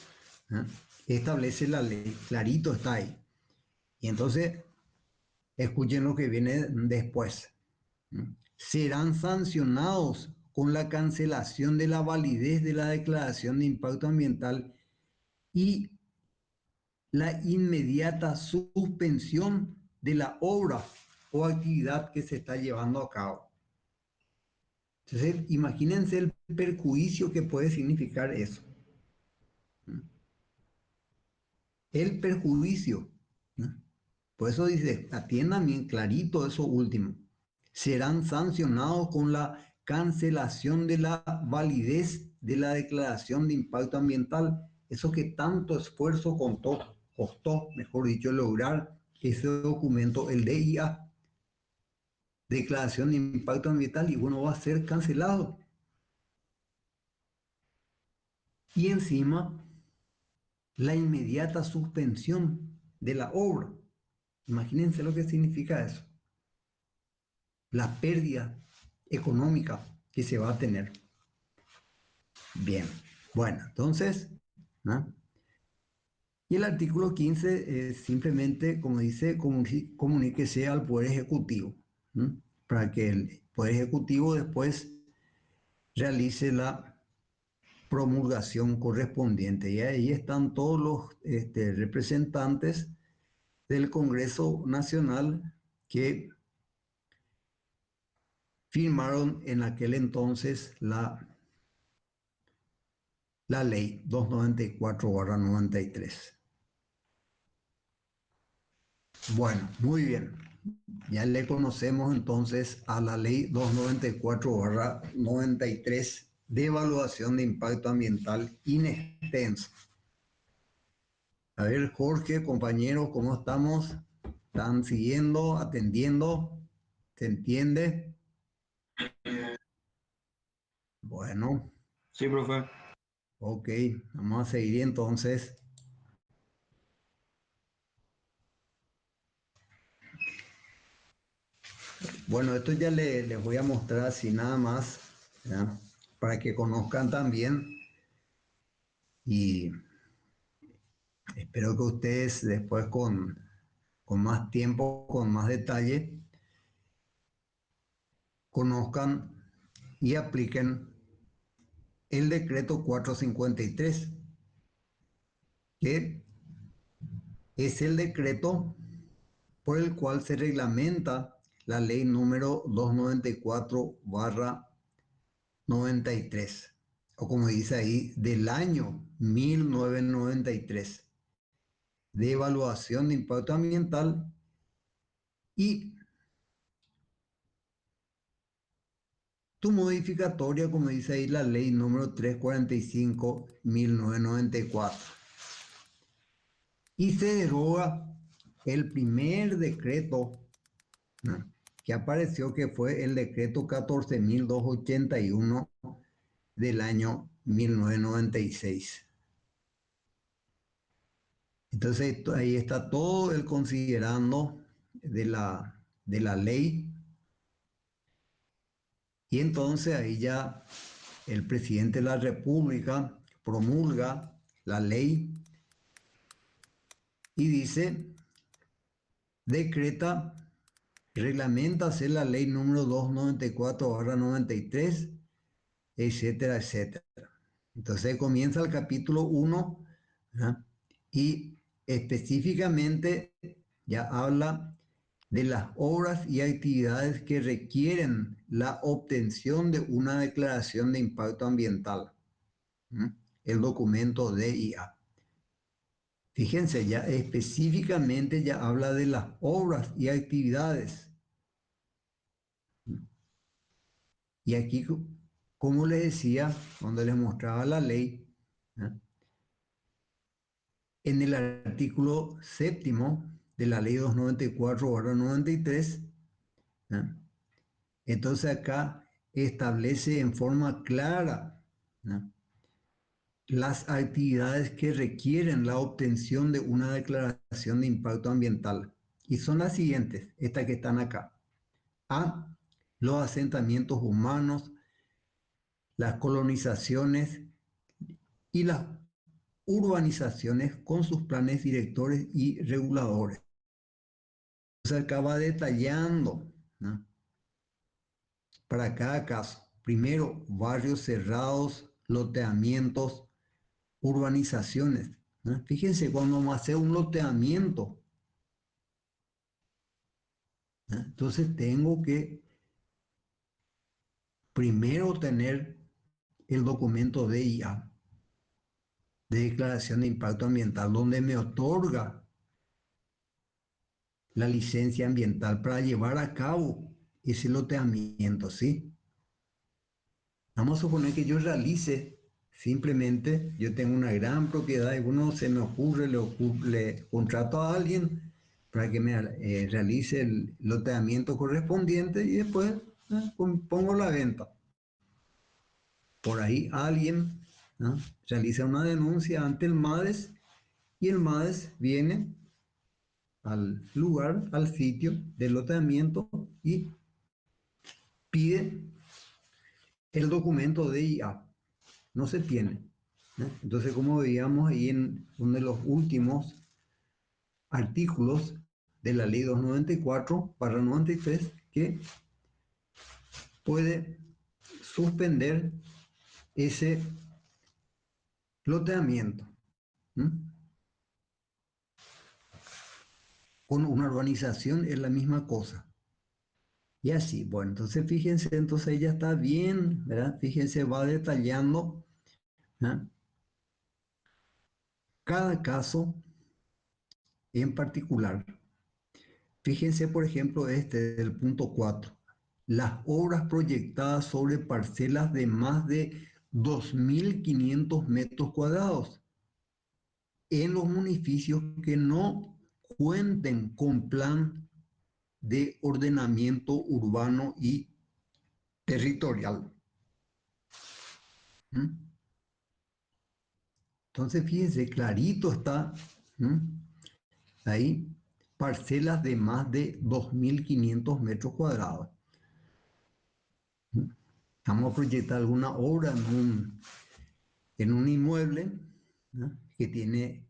¿no? Establece la ley, clarito está ahí. Y entonces, escuchen lo que viene después. Serán sancionados con la cancelación de la validez de la declaración de impacto ambiental y la inmediata suspensión de la obra o actividad que se está llevando a cabo. Entonces, imagínense el perjuicio que puede significar eso. El perjuicio. Por eso dice, atiendan bien clarito eso último. Serán sancionados con la cancelación de la validez de la declaración de impacto ambiental. Eso que tanto esfuerzo costó, mejor dicho, lograr ese documento, el DIA, declaración de impacto ambiental, y bueno, va a ser cancelado. Y encima, la inmediata suspensión de la obra. Imagínense lo que significa eso. La pérdida económica que se va a tener. Bien, bueno, entonces, ¿no? Y el artículo 15 es simplemente, como dice, comuníquese al Poder Ejecutivo, ¿no? Para que el Poder Ejecutivo después realice la promulgación correspondiente. Y ahí están todos los representantes del Congreso Nacional que firmaron en aquel entonces la ley 294/93. Bueno, muy bien. Ya le conocemos entonces a la ley 294/93 de evaluación de impacto ambiental in extenso. A ver, Jorge, compañeros, ¿cómo estamos? ¿Están siguiendo, atendiendo? ¿Se entiende? Bueno. Sí, profe. Ok, vamos a seguir entonces. Bueno, esto ya les voy a mostrar así nada más, ¿ya? Para que conozcan también, y espero que ustedes después con más tiempo, con más detalle, conozcan y apliquen el decreto 453, que es el decreto por el cual se reglamenta la ley número 294/93, o como dice ahí, del año 1993, de evaluación de impacto ambiental, y tu modificatoria, como dice ahí, la ley número 345/1994. Y se deroga el primer decreto, ¿no?, que apareció, que fue el decreto 14.281 del año 1996. Entonces ahí está todo el considerando de la ley, y entonces ahí ya el presidente de la República promulga la ley y dice, decreta, reglamenta la ley número 294/93, etcétera, etcétera. Entonces comienza el capítulo 1, ¿verdad? Y específicamente ya habla de las obras y actividades que requieren la obtención de una declaración de impacto ambiental, ¿m? El documento DIA. Fíjense, ya específicamente ya habla de las obras y actividades. Y aquí, como les decía, cuando les mostraba la ley, ¿eh?, en el artículo 7º de la ley 294/93, ¿eh?, entonces acá establece en forma clara, ¿no?, las actividades que requieren la obtención de una declaración de impacto ambiental. Y son las siguientes, estas que están acá. A, los asentamientos humanos, las colonizaciones y las urbanizaciones con sus planes directores y reguladores. Se acaba detallando, ¿no?, para cada caso. Primero, barrios cerrados, loteamientos, urbanizaciones, ¿no? Fíjense, cuando vamos a hacer un loteamiento, ¿no?, entonces tengo que primero tener el documento DIA, de declaración de impacto ambiental, donde me otorga la licencia ambiental para llevar a cabo ese loteamiento, ¿sí? Vamos a suponer que yo realice, simplemente, yo tengo una gran propiedad y uno se me ocurre, le contrato a alguien para que me realice el loteamiento correspondiente y después pongo la venta. Por ahí alguien, ¿no?, realiza una denuncia ante el MADES y el MADES viene al lugar, al sitio del loteamiento y pide el documento de IA. No se tiene, ¿no? Entonces, como veíamos ahí en uno de los últimos artículos de la ley 294/93, que puede suspender ese loteamiento, ¿no? Con una urbanización es la misma cosa. Y así, bueno, entonces fíjense, entonces ella está bien, ¿verdad? Fíjense, va detallando, ¿no?, cada caso en particular. Fíjense, por ejemplo, este del punto 4. Las obras proyectadas sobre parcelas de más de 2.500 metros cuadrados en los municipios que no cuenten con plan de ordenamiento urbano y territorial. ¿Mm? Entonces, fíjense, clarito está, ahí, parcelas de más de 2.500 metros cuadrados. Vamos a proyectar alguna obra en un inmueble, ¿no?, que tiene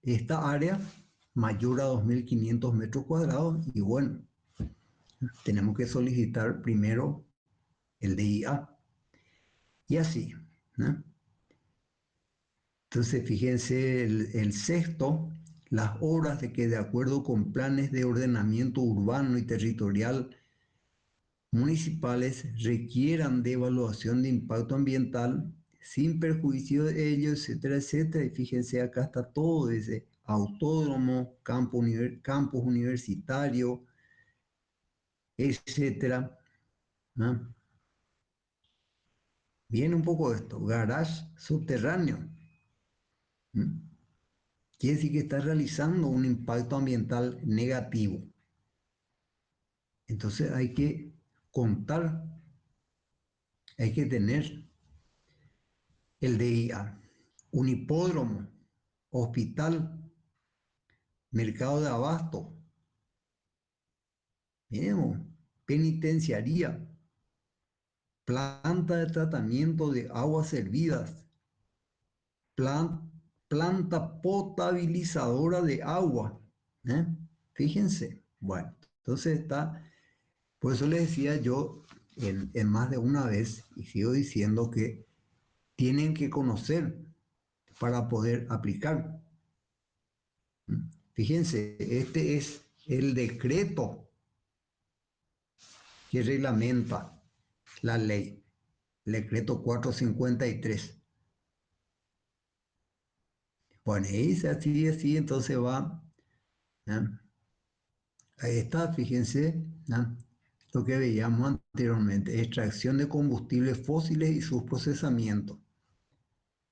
esta área mayor a 2.500 metros cuadrados y bueno, tenemos que solicitar primero el DIA y así, ¿no? Entonces, fíjense el sexto, las obras de que de acuerdo con planes de ordenamiento urbano y territorial municipales requieran de evaluación de impacto ambiental sin perjuicio de ello, etcétera, etcétera. Y fíjense, acá está todo, desde autódromo, campus universitario, etcétera, ¿no? Viene un poco esto, garage subterráneo. Quiere decir que está realizando un impacto ambiental negativo. Entonces hay que contar, hay que tener el DIA, un hipódromo, hospital, mercado de abasto, penitenciaría, planta de tratamiento de aguas servidas, planta potabilizadora de agua. Fíjense, bueno, entonces está, por eso les decía yo en más de una vez, y sigo diciendo que tienen que conocer para poder aplicar. Fíjense, este es el decreto que reglamenta la ley, el decreto 453. Bueno, y dice así, entonces va, ¿no?, ahí está, fíjense, ¿no?, lo que veíamos anteriormente, extracción de combustibles fósiles y sus procesamientos.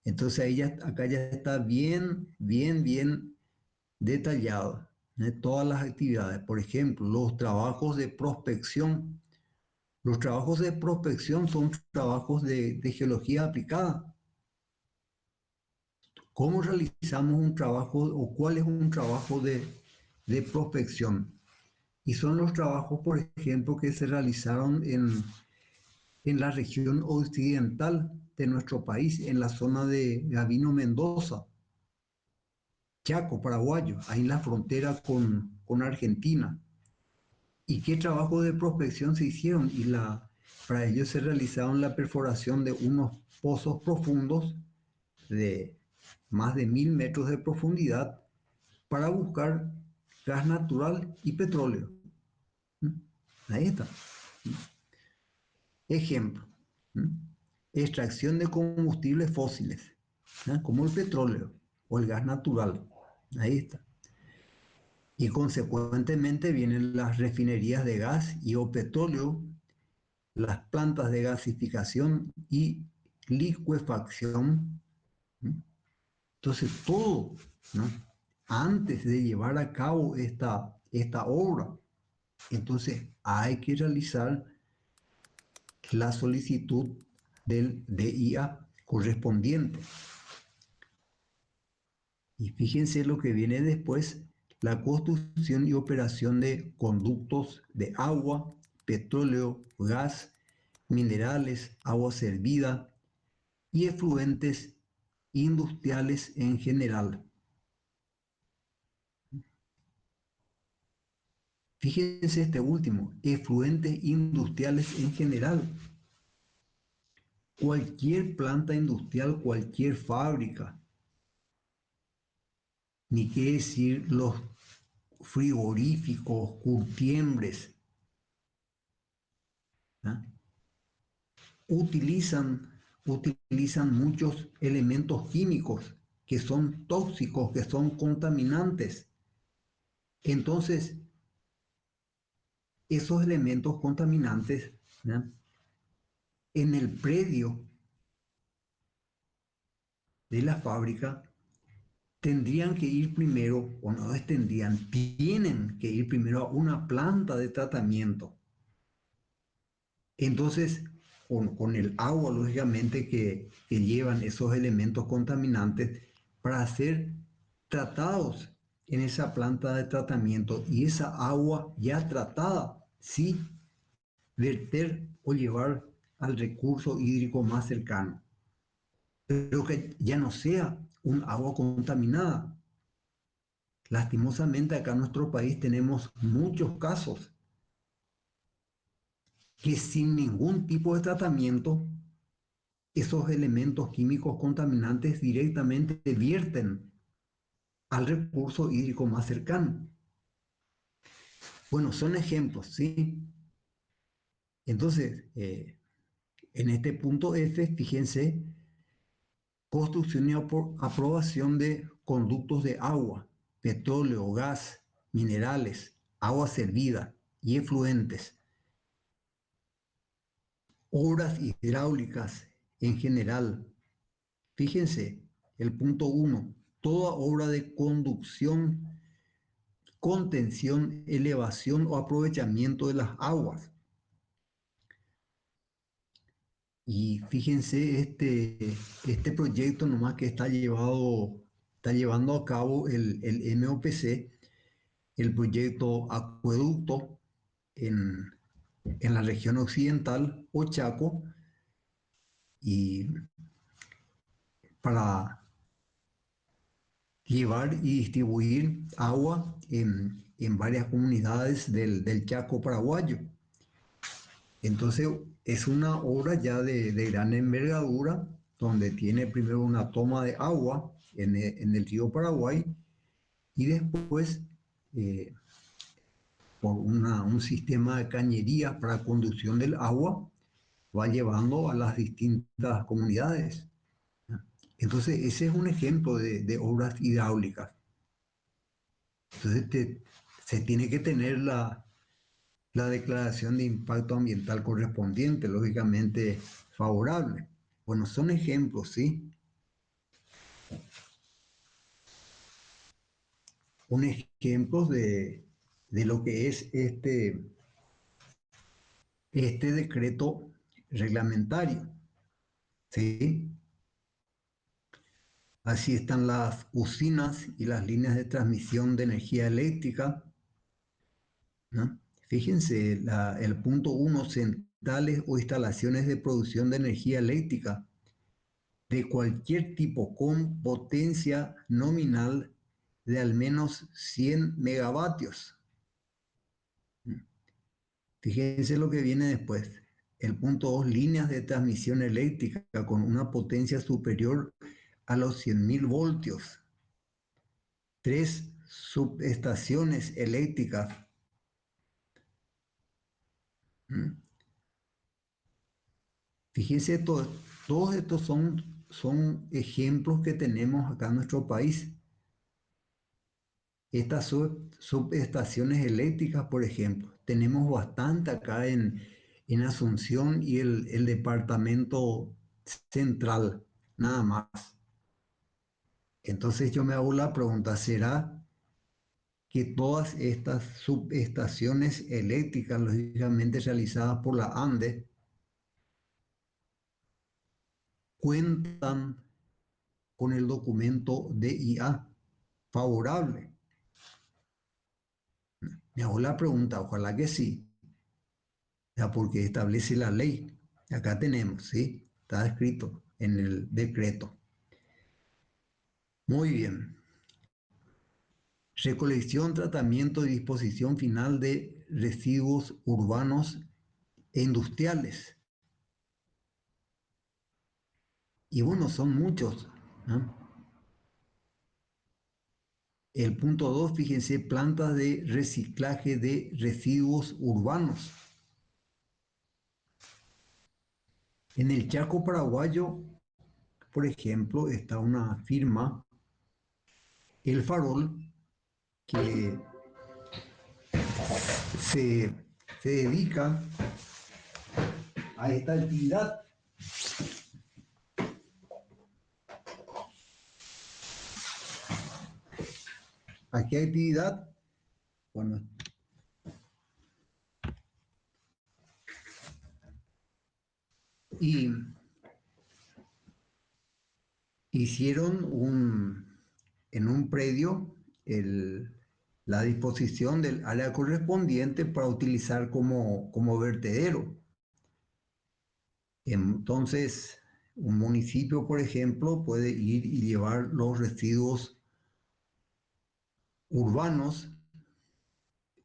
Entonces ahí acá ya está bien detallado, ¿no?, todas las actividades. Por ejemplo, los trabajos de prospección. Los trabajos de prospección son trabajos de geología aplicada. ¿Cómo realizamos un trabajo o cuál es un trabajo de prospección? Y son los trabajos, por ejemplo, que se realizaron en la región occidental de nuestro país, en la zona de Gavino Mendoza, Chaco, paraguayo, ahí en la frontera con Argentina. ¿Y qué trabajos de prospección se hicieron? Para ello se realizaron la perforación de unos pozos profundos de más de 1.000 metros de profundidad para buscar gas natural y petróleo. Ahí está. Ejemplo, extracción de combustibles fósiles, como el petróleo o el gas natural. Ahí está. Y consecuentemente vienen las refinerías de gas y o petróleo las plantas de gasificación y licuefacción. Entonces, todo, ¿no? Antes de llevar a cabo esta obra, entonces hay que realizar la solicitud del DIA correspondiente. Y fíjense lo que viene después: la construcción y operación de conductos de agua, petróleo, gas, minerales, agua servida y efluentes industriales en general. Fíjense este último, efluentes industriales en general. Cualquier planta industrial, cualquier fábrica, ni qué decir los frigoríficos, curtiembres, ¿ah? utilizan muchos elementos químicos que son tóxicos, que son contaminantes. Entonces, esos elementos contaminantes, ¿no?, en el predio de la fábrica tendrían que ir primero, o no tendrían, tienen que ir primero a una planta de tratamiento. Entonces, con el agua, lógicamente, que llevan esos elementos contaminantes para ser tratados en esa planta de tratamiento, y esa agua ya tratada, sí, verter o llevar al recurso hídrico más cercano, pero que ya no sea un agua contaminada. Lastimosamente acá en nuestro país tenemos muchos casos que sin ningún tipo de tratamiento esos elementos químicos contaminantes directamente vierten al recurso hídrico más cercano. Bueno, son ejemplos, ¿sí? Entonces, en este punto F, fíjense, construcción y aprobación de conductos de agua, petróleo, gas, minerales, agua servida y efluentes, obras hidráulicas en general. Fíjense, el punto 1, toda obra de conducción, contención, elevación o aprovechamiento de las aguas. Y fíjense este proyecto nomás que está llevando a cabo el MOPC, el proyecto Acueducto en la región occidental o Chaco, y para llevar y distribuir agua en varias comunidades del Chaco paraguayo. Entonces es una obra ya de gran envergadura, donde tiene primero una toma de agua en el río Paraguay, y después por un sistema de cañerías para conducción del agua va llevando a las distintas comunidades. Entonces ese es un ejemplo de obras hidráulicas. Entonces se tiene que tener la declaración de impacto ambiental correspondiente, lógicamente favorable. Bueno, son ejemplos, ¿sí? Un ejemplo de lo que es este decreto reglamentario, ¿sí? Así están las usinas y las líneas de transmisión de energía eléctrica, ¿no? Fíjense, el punto 1, centrales o instalaciones de producción de energía eléctrica de cualquier tipo con potencia nominal de al menos 100 megavatios. Fíjense lo que viene después. El punto 2, líneas de transmisión eléctrica con una potencia superior a los 100.000 voltios. 3, subestaciones eléctricas. Fíjense, todos estos son ejemplos que tenemos acá en nuestro país. Estas subestaciones eléctricas, por ejemplo, tenemos bastante acá en Asunción y el departamento central, nada más. Entonces yo me hago la pregunta, ¿será que todas estas subestaciones eléctricas, lógicamente realizadas por la ANDE, cuentan con el documento DIA favorable? Me hago la pregunta, ojalá que sí, ya porque establece la ley. Acá tenemos, ¿sí? Está escrito en el decreto. Muy bien. Recolección, tratamiento y disposición final de residuos urbanos e industriales. Y bueno, son muchos, ¿no? El punto 2, fíjense, plantas de reciclaje de residuos urbanos. En el Chaco paraguayo, por ejemplo, está una firma, El Farol, que se, se dedica a esta actividad. ¿A qué actividad? Bueno, y hicieron en un predio la disposición del área correspondiente para utilizar como vertedero. Entonces, un municipio, por ejemplo, puede ir y llevar los residuos urbanos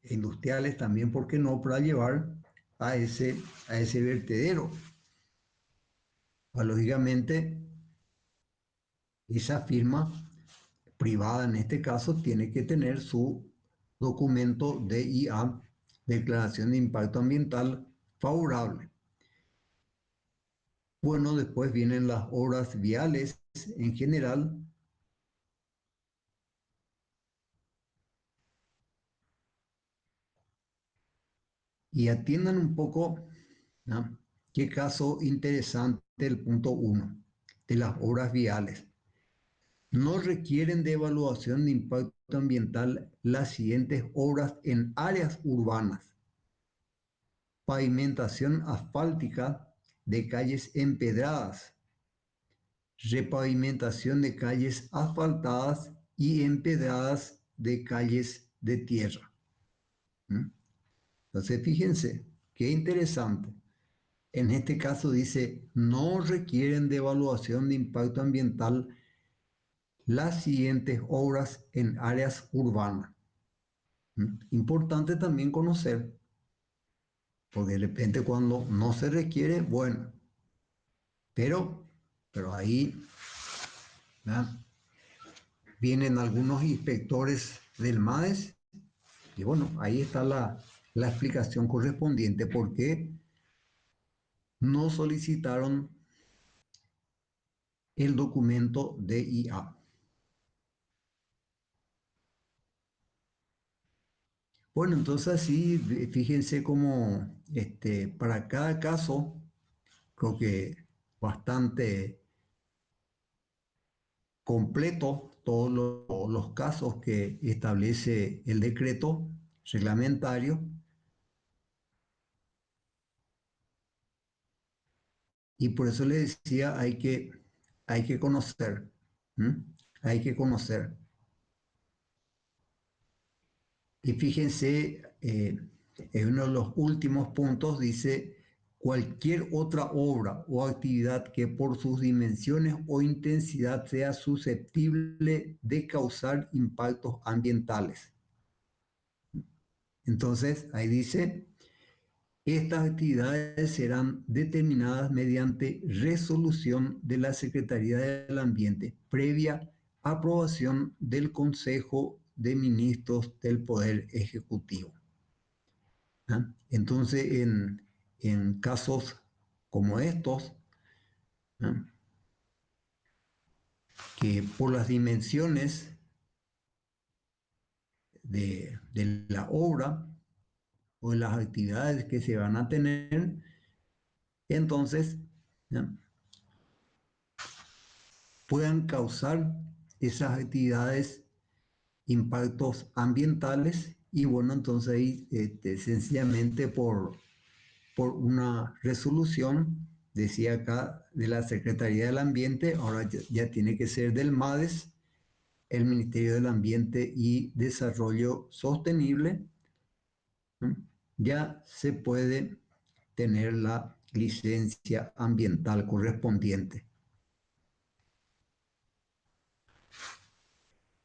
e industriales también, ¿por qué no?, para llevar a ese vertedero. Lógicamente, esa firma privada en este caso tiene que tener su documento DIA, Declaración de Impacto Ambiental favorable. Bueno, después vienen las obras viales en general. Y atiendan un poco, ¿no?, qué caso interesante el punto 1 de las obras viales. No requieren de evaluación de impacto ambiental las siguientes obras en áreas urbanas: pavimentación asfáltica de calles empedradas, repavimentación de calles asfaltadas y empedradas de calles de tierra. Entonces, fíjense, qué interesante. En este caso dice, no requieren de evaluación de impacto ambiental las siguientes obras en áreas urbanas. Importante también conocer, porque de repente cuando no se requiere, bueno, pero ahí, ¿verdad?, vienen algunos inspectores del MADES y bueno, ahí está la explicación correspondiente por qué no solicitaron el documento DIA. Bueno, entonces así, fíjense cómo para cada caso, creo que bastante completo todos los casos que establece el decreto reglamentario, y por eso les decía, hay que conocer, ¿m? Hay que conocer. Y fíjense, en uno de los últimos puntos dice, cualquier otra obra o actividad que por sus dimensiones o intensidad sea susceptible de causar impactos ambientales. Entonces, ahí dice, estas actividades serán determinadas mediante resolución de la Secretaría del Ambiente, previa aprobación del Consejo de Ministros del Poder Ejecutivo. ¿Ah? Entonces, en casos como estos, ¿ah?, que por las dimensiones de la obra o de las actividades que se van a tener, entonces, ¿ya?, puedan causar esas actividades impactos ambientales y bueno, entonces ahí sencillamente por una resolución, decía acá, de la Secretaría del Ambiente, ahora ya tiene que ser del MADES, el Ministerio del Ambiente y Desarrollo Sostenible, ¿no?, ya se puede tener la licencia ambiental correspondiente.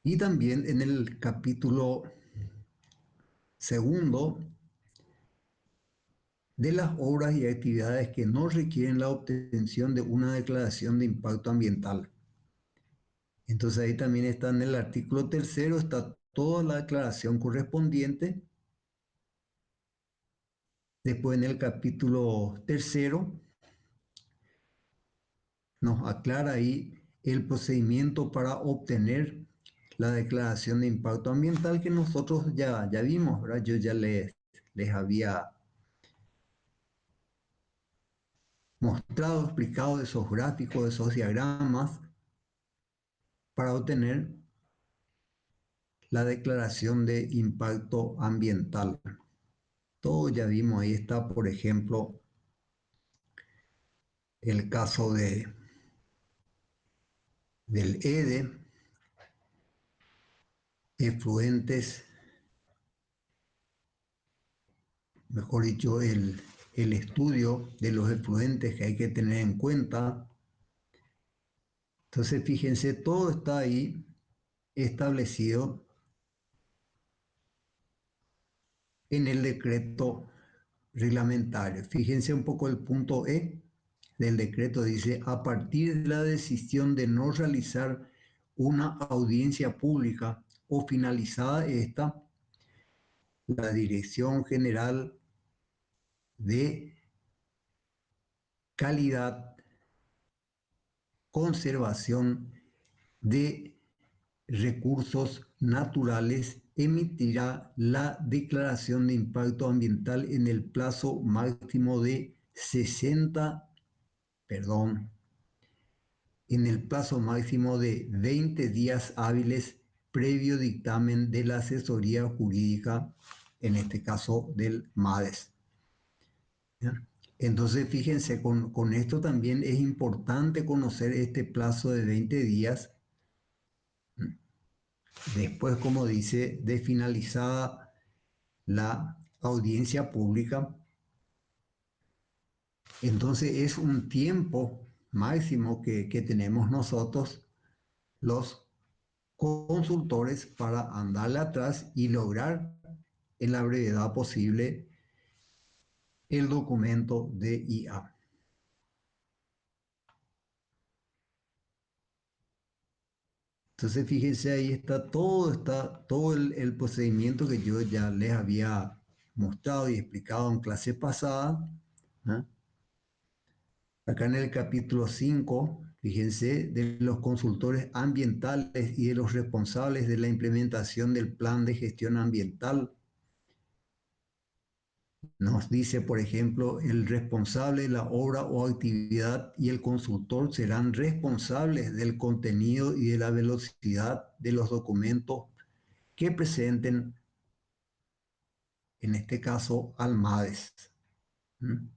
Y también en el capítulo segundo, de las obras y actividades que no requieren la obtención de una declaración de impacto ambiental. Entonces ahí también está en el artículo tercero, está toda la declaración correspondiente. Después en el capítulo tercero nos aclara ahí el procedimiento para obtener la declaración de impacto ambiental que nosotros ya vimos, ¿verdad? Yo ya les había mostrado, explicado esos gráficos, esos diagramas para obtener la declaración de impacto ambiental. Todo ya vimos, ahí está, por ejemplo, el caso del EDE, efluentes, mejor dicho, el estudio de los efluentes que hay que tener en cuenta. Entonces, fíjense, todo está ahí establecido en el decreto reglamentario. Fíjense un poco el punto E del decreto, dice: a partir de la decisión de no realizar una audiencia pública o finalizada esta, la Dirección General de Calidad, Conservación de Recursos Naturales emitirá la declaración de impacto ambiental en el plazo máximo de 20 días hábiles previo dictamen de la asesoría jurídica, en este caso del MADES. ¿Ya? Entonces, fíjense, con esto también es importante conocer este plazo de 20 días. Después, como dice, de finalizada la audiencia pública, entonces es un tiempo máximo que tenemos nosotros, los consultores, para andarle atrás y lograr en la brevedad posible el documento de IA. Entonces, fíjense, ahí está todo el procedimiento que yo ya les había mostrado y explicado en clase pasada, ¿eh? Acá en el capítulo 5, fíjense, de los consultores ambientales y de los responsables de la implementación del plan de gestión ambiental. Nos dice, por ejemplo, el responsable de la obra o actividad y el consultor serán responsables del contenido y de la velocidad de los documentos que presenten, en este caso, al MADES. ¿Mm?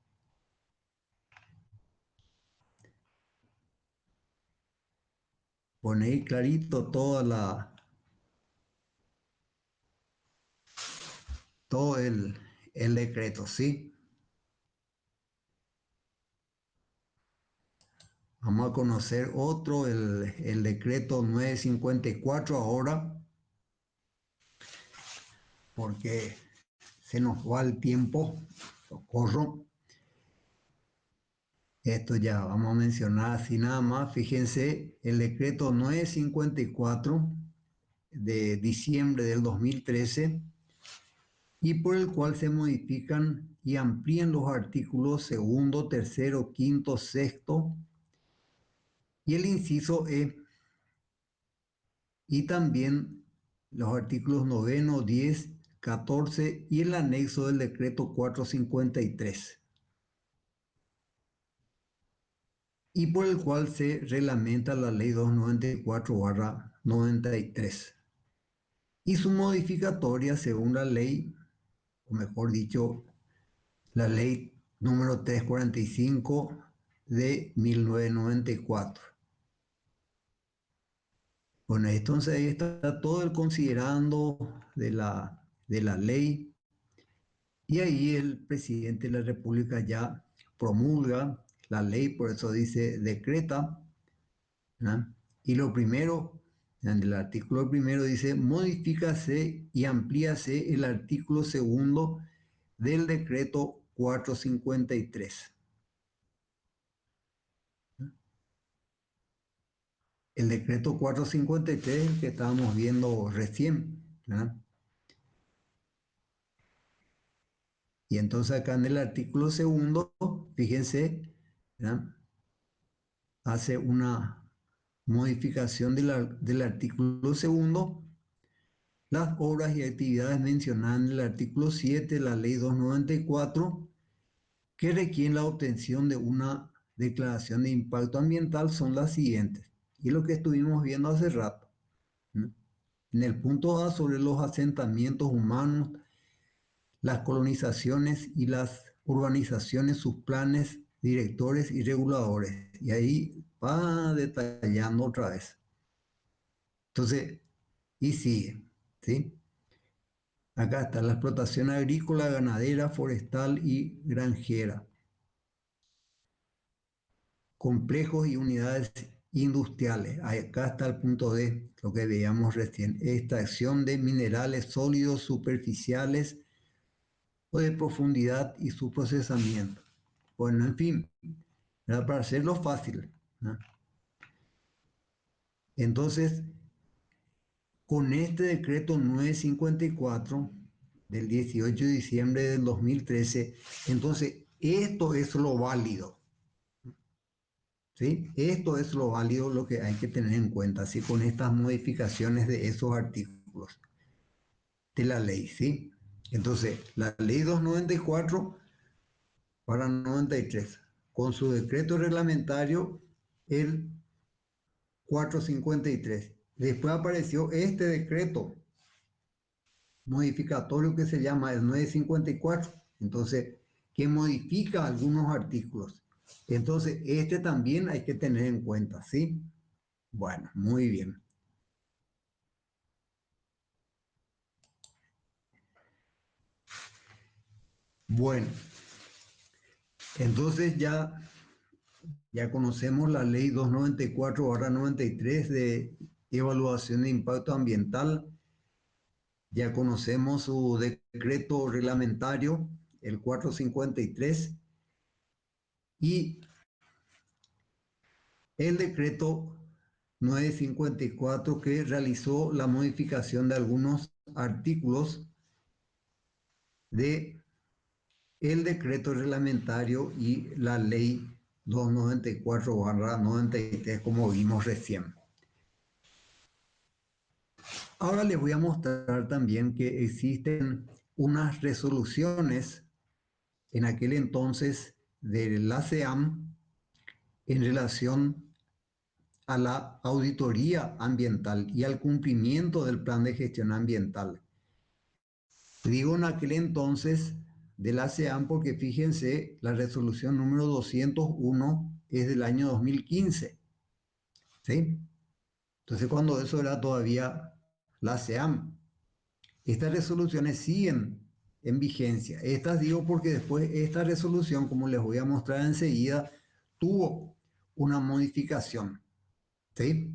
Pone ahí clarito todo el decreto, ¿sí? Vamos a conocer otro, el decreto 954 ahora, porque se nos va el tiempo. Socorro. Esto ya vamos a mencionar así nada más. Fíjense, el decreto 954 de diciembre del 2013, y por el cual se modifican y amplían los artículos segundo, tercero, quinto, sexto y el inciso E, y también los artículos noveno, 10, 14 y el anexo del decreto 453. y por el cual se reglamenta la Ley 294/93 y su modificatoria según la ley, o mejor dicho, la Ley número 345 de 1994. Bueno, entonces ahí está todo el considerando de la ley, y ahí el presidente de la República ya promulga la ley, por eso dice decreta, ¿verdad? Y lo primero, en el artículo primero dice, modifícase y amplíase el artículo segundo del decreto 453. El decreto 453 que estábamos viendo recién, ¿verdad? Y entonces acá en el artículo segundo, fíjense, ¿verdad? Hace una modificación del artículo segundo. Las obras y actividades mencionadas en el artículo 7 de la Ley 294 que requieren la obtención de una declaración de impacto ambiental son las siguientes. Y es lo que estuvimos viendo hace rato, ¿no? En el punto A, sobre los asentamientos humanos, las colonizaciones y las urbanizaciones, sus planes directores y reguladores. Y ahí va detallando otra vez. Entonces, y sigue, ¿sí? Acá está la explotación agrícola, ganadera, forestal y granjera. Complejos y unidades industriales. Acá está el punto D, lo que veíamos recién. Extracción de minerales sólidos, superficiales o de profundidad y su procesamiento. Bueno, en fin, era para hacerlo fácil, ¿no? Entonces, con este decreto 954 del 18 de diciembre del 2013, entonces esto es lo válido, ¿sí? Esto es lo válido, lo que hay que tener en cuenta, ¿sí? Con estas modificaciones de esos artículos de la ley, ¿sí? Entonces, la ley 294/93, con su decreto reglamentario, el 453. Después apareció este decreto modificatorio que se llama el 954, entonces, que modifica algunos artículos. Entonces, este también hay que tener en cuenta, ¿sí? Bueno, muy bien. Bueno, entonces ya conocemos la ley 294/93 de evaluación de impacto ambiental. Ya conocemos su decreto reglamentario, el 453, y el decreto 954 que realizó la modificación de algunos artículos de el decreto reglamentario y la ley 294/93, como vimos recién. Ahora les voy a mostrar también que existen unas resoluciones en aquel entonces de la SEAM en relación a la auditoría ambiental y al cumplimiento del plan de gestión ambiental. Digo en aquel entonces de la SEAM porque fíjense, la resolución número 201 es del año 2015, ¿sí? Entonces cuando eso era todavía la SEAM. Estas resoluciones siguen en vigencia. Estas digo porque después esta resolución, como les voy a mostrar enseguida, tuvo una modificación, ¿sí?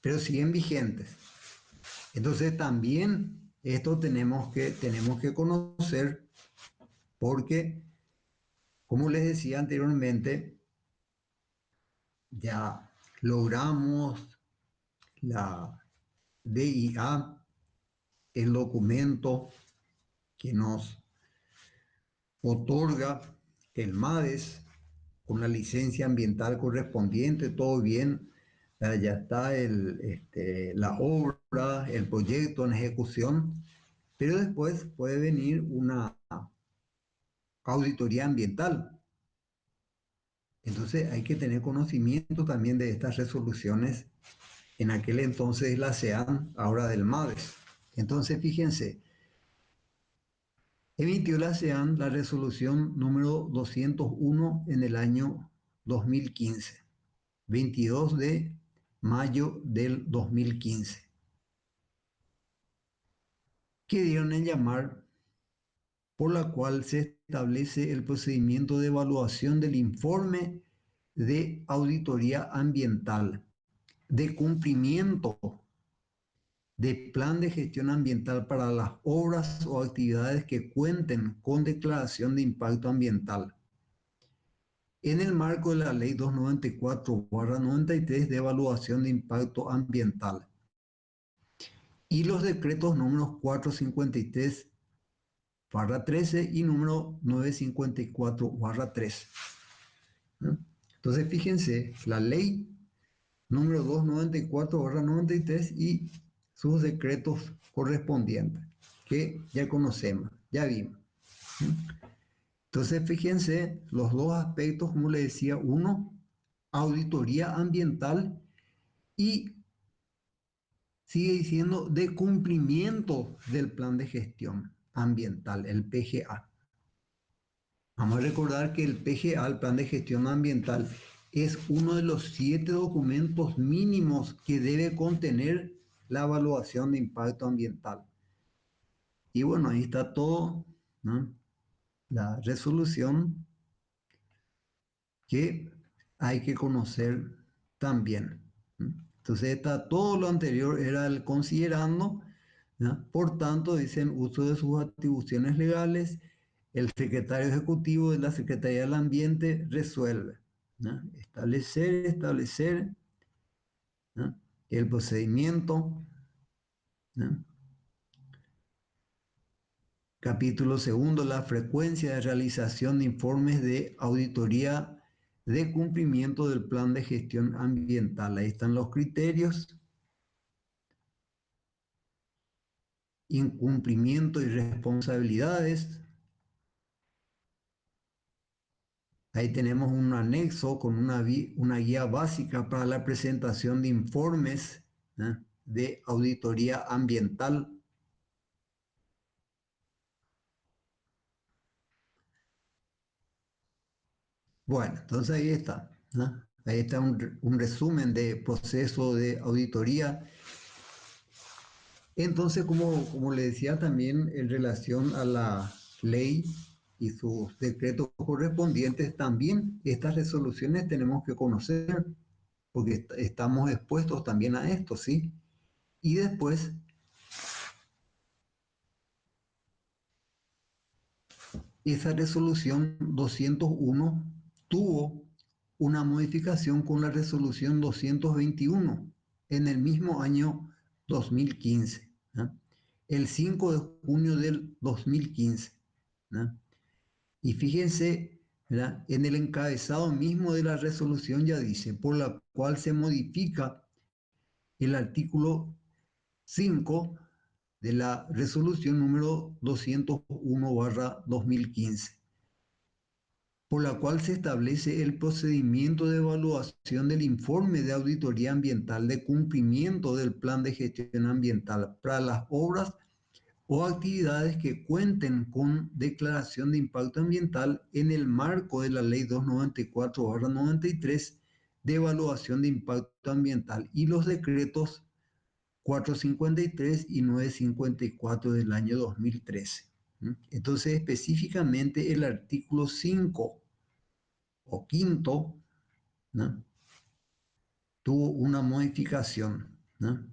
Pero siguen vigentes. Entonces también esto tenemos que conocer porque, como les decía anteriormente, ya logramos la DIA, el documento que nos otorga el MADES con la licencia ambiental correspondiente, todo bien, ya está la obra, el proyecto en ejecución, pero después puede venir una auditoría ambiental. Entonces hay que tener conocimiento también de estas resoluciones. En aquel entonces la SEAN, ahora del MADES. Entonces fíjense, emitió la SEAN la resolución número 201 en el año 2015, 22 de mayo del 2015, que dieron en llamar, por la cual se establece el procedimiento de evaluación del informe de auditoría ambiental, de cumplimiento de plan de gestión ambiental para las obras o actividades que cuenten con declaración de impacto ambiental, en el marco de la Ley 294/93 de evaluación de impacto ambiental y los decretos números 453/13 y número 954/3. Entonces, fíjense, la ley número 294/93 y sus decretos correspondientes, que ya conocemos, ya vimos. Entonces, fíjense los dos aspectos, como le decía, uno, auditoría ambiental, y sigue diciendo de cumplimiento del plan de gestión ambiental, el PGA. Vamos a recordar que el PGA, el plan de gestión ambiental, es uno de los 7 documentos mínimos que debe contener la evaluación de impacto ambiental. Y bueno, ahí está todo, ¿no? La resolución que hay que conocer también. Entonces, todo lo anterior era el considerando, ¿no? Por tanto, dicen uso de sus atribuciones legales, el secretario ejecutivo de la Secretaría del Ambiente resuelve, ¿no? Establecer, ¿no? El procedimiento, ¿no? Capítulo segundo, la frecuencia de realización de informes de auditoría de cumplimiento del plan de gestión ambiental. Ahí están los criterios, incumplimiento y responsabilidades. Ahí tenemos un anexo con una guía básica para la presentación de informes, ¿eh?, de auditoría ambiental. Bueno, entonces ahí está, ¿no? Ahí está un resumen de proceso de auditoría. Entonces, como le decía también en relación a la ley y sus decretos correspondientes, también estas resoluciones tenemos que conocer, porque estamos expuestos también a esto, ¿sí? Y después, esa resolución 201 tuvo una modificación con la resolución 221 en el mismo año 2015, ¿no? El 5 de junio del 2015, ¿no? Y fíjense, ¿verdad?, en el encabezado mismo de la resolución ya dice, por la cual se modifica el artículo 5 de la resolución número 201/2015, por la cual se establece el procedimiento de evaluación del informe de auditoría ambiental de cumplimiento del plan de gestión ambiental para las obras o actividades que cuenten con declaración de impacto ambiental en el marco de la Ley 294/93 de evaluación de impacto ambiental y los decretos 453 y 954 del año 2013. Entonces, específicamente el artículo 5 o quinto, ¿no?, tuvo una modificación, ¿no?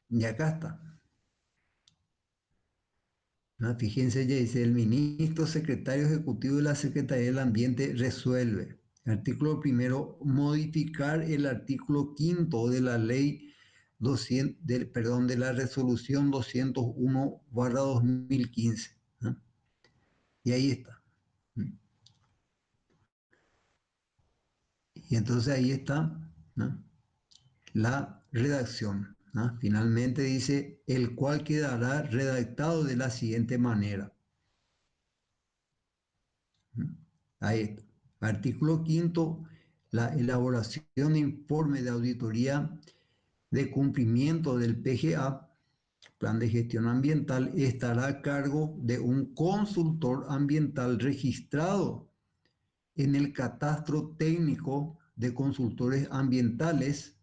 Y acá está, ¿no? Fíjense, ya dice, el ministro secretario ejecutivo de la Secretaría del Ambiente resuelve. Artículo primero, modificar el artículo quinto de la ley 200, de la resolución 201/2015, ¿no? Y ahí está. Y entonces ahí está, ¿no?, la redacción, ¿no? Finalmente dice, el cual quedará redactado de la siguiente manera. Ahí está. Artículo quinto, la elaboración de informe de auditoría de cumplimiento del PGA, Plan de Gestión Ambiental, estará a cargo de un consultor ambiental registrado en el catastro técnico de consultores ambientales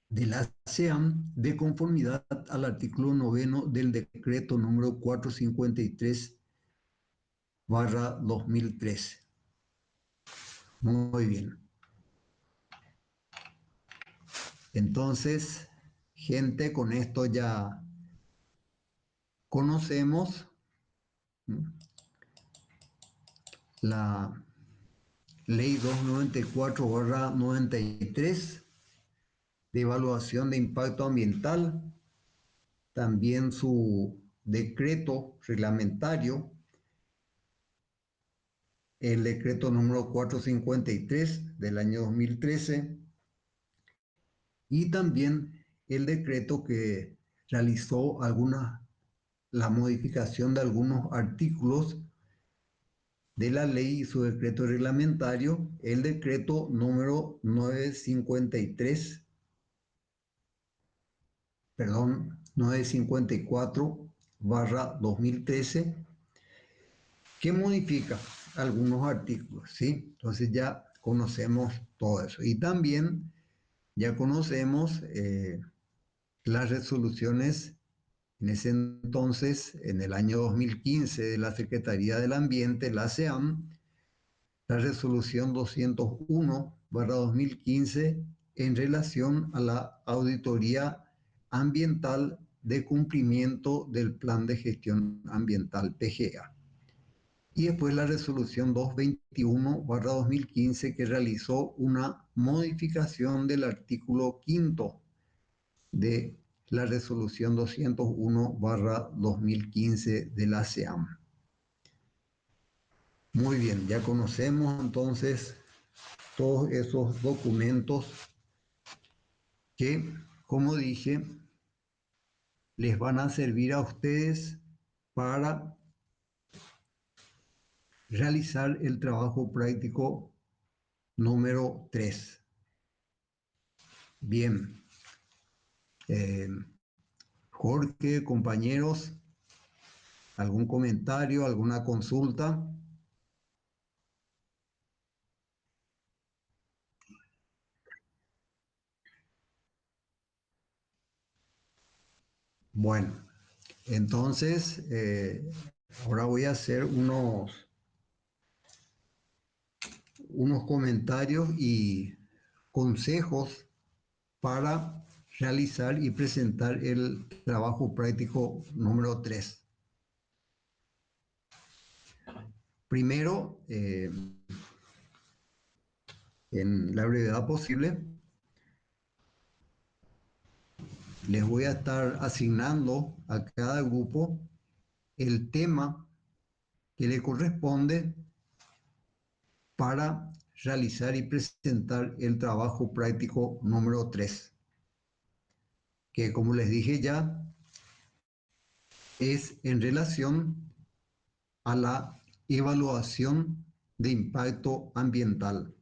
de la SEAM, de conformidad al artículo 9 del decreto número 453/2013. Muy bien. Entonces, gente, con esto ya conocemos la ley 294/93 de evaluación de impacto ambiental, también su decreto reglamentario, el decreto número 453 del año 2013, y también el decreto que realizó la modificación de algunos artículos de la ley y su decreto reglamentario, el decreto número 954/2013, que modifica algunos artículos, ¿sí? Entonces ya conocemos todo eso. Y también ya conocemos las resoluciones en ese entonces, en el año 2015, de la Secretaría del Ambiente, la SEAM, la resolución 201/2015 en relación a la auditoría ambiental de cumplimiento del Plan de Gestión Ambiental PGA. Y después la resolución 221/2015 que realizó una modificación del artículo quinto de la resolución 201/2015 de la SEAM. Muy bien, ya conocemos entonces todos esos documentos que, como dije, les van a servir a ustedes para realizar el trabajo práctico número 3. Bien, Jorge, compañeros, ¿algún comentario, alguna consulta? Bueno, entonces ahora voy a hacer unos comentarios y consejos para realizar y presentar el trabajo práctico número 3. Primero, en la brevedad posible, les voy a estar asignando a cada grupo el tema que le corresponde para realizar y presentar el trabajo práctico número 3, que, como les dije ya, es en relación a la evaluación de impacto ambiental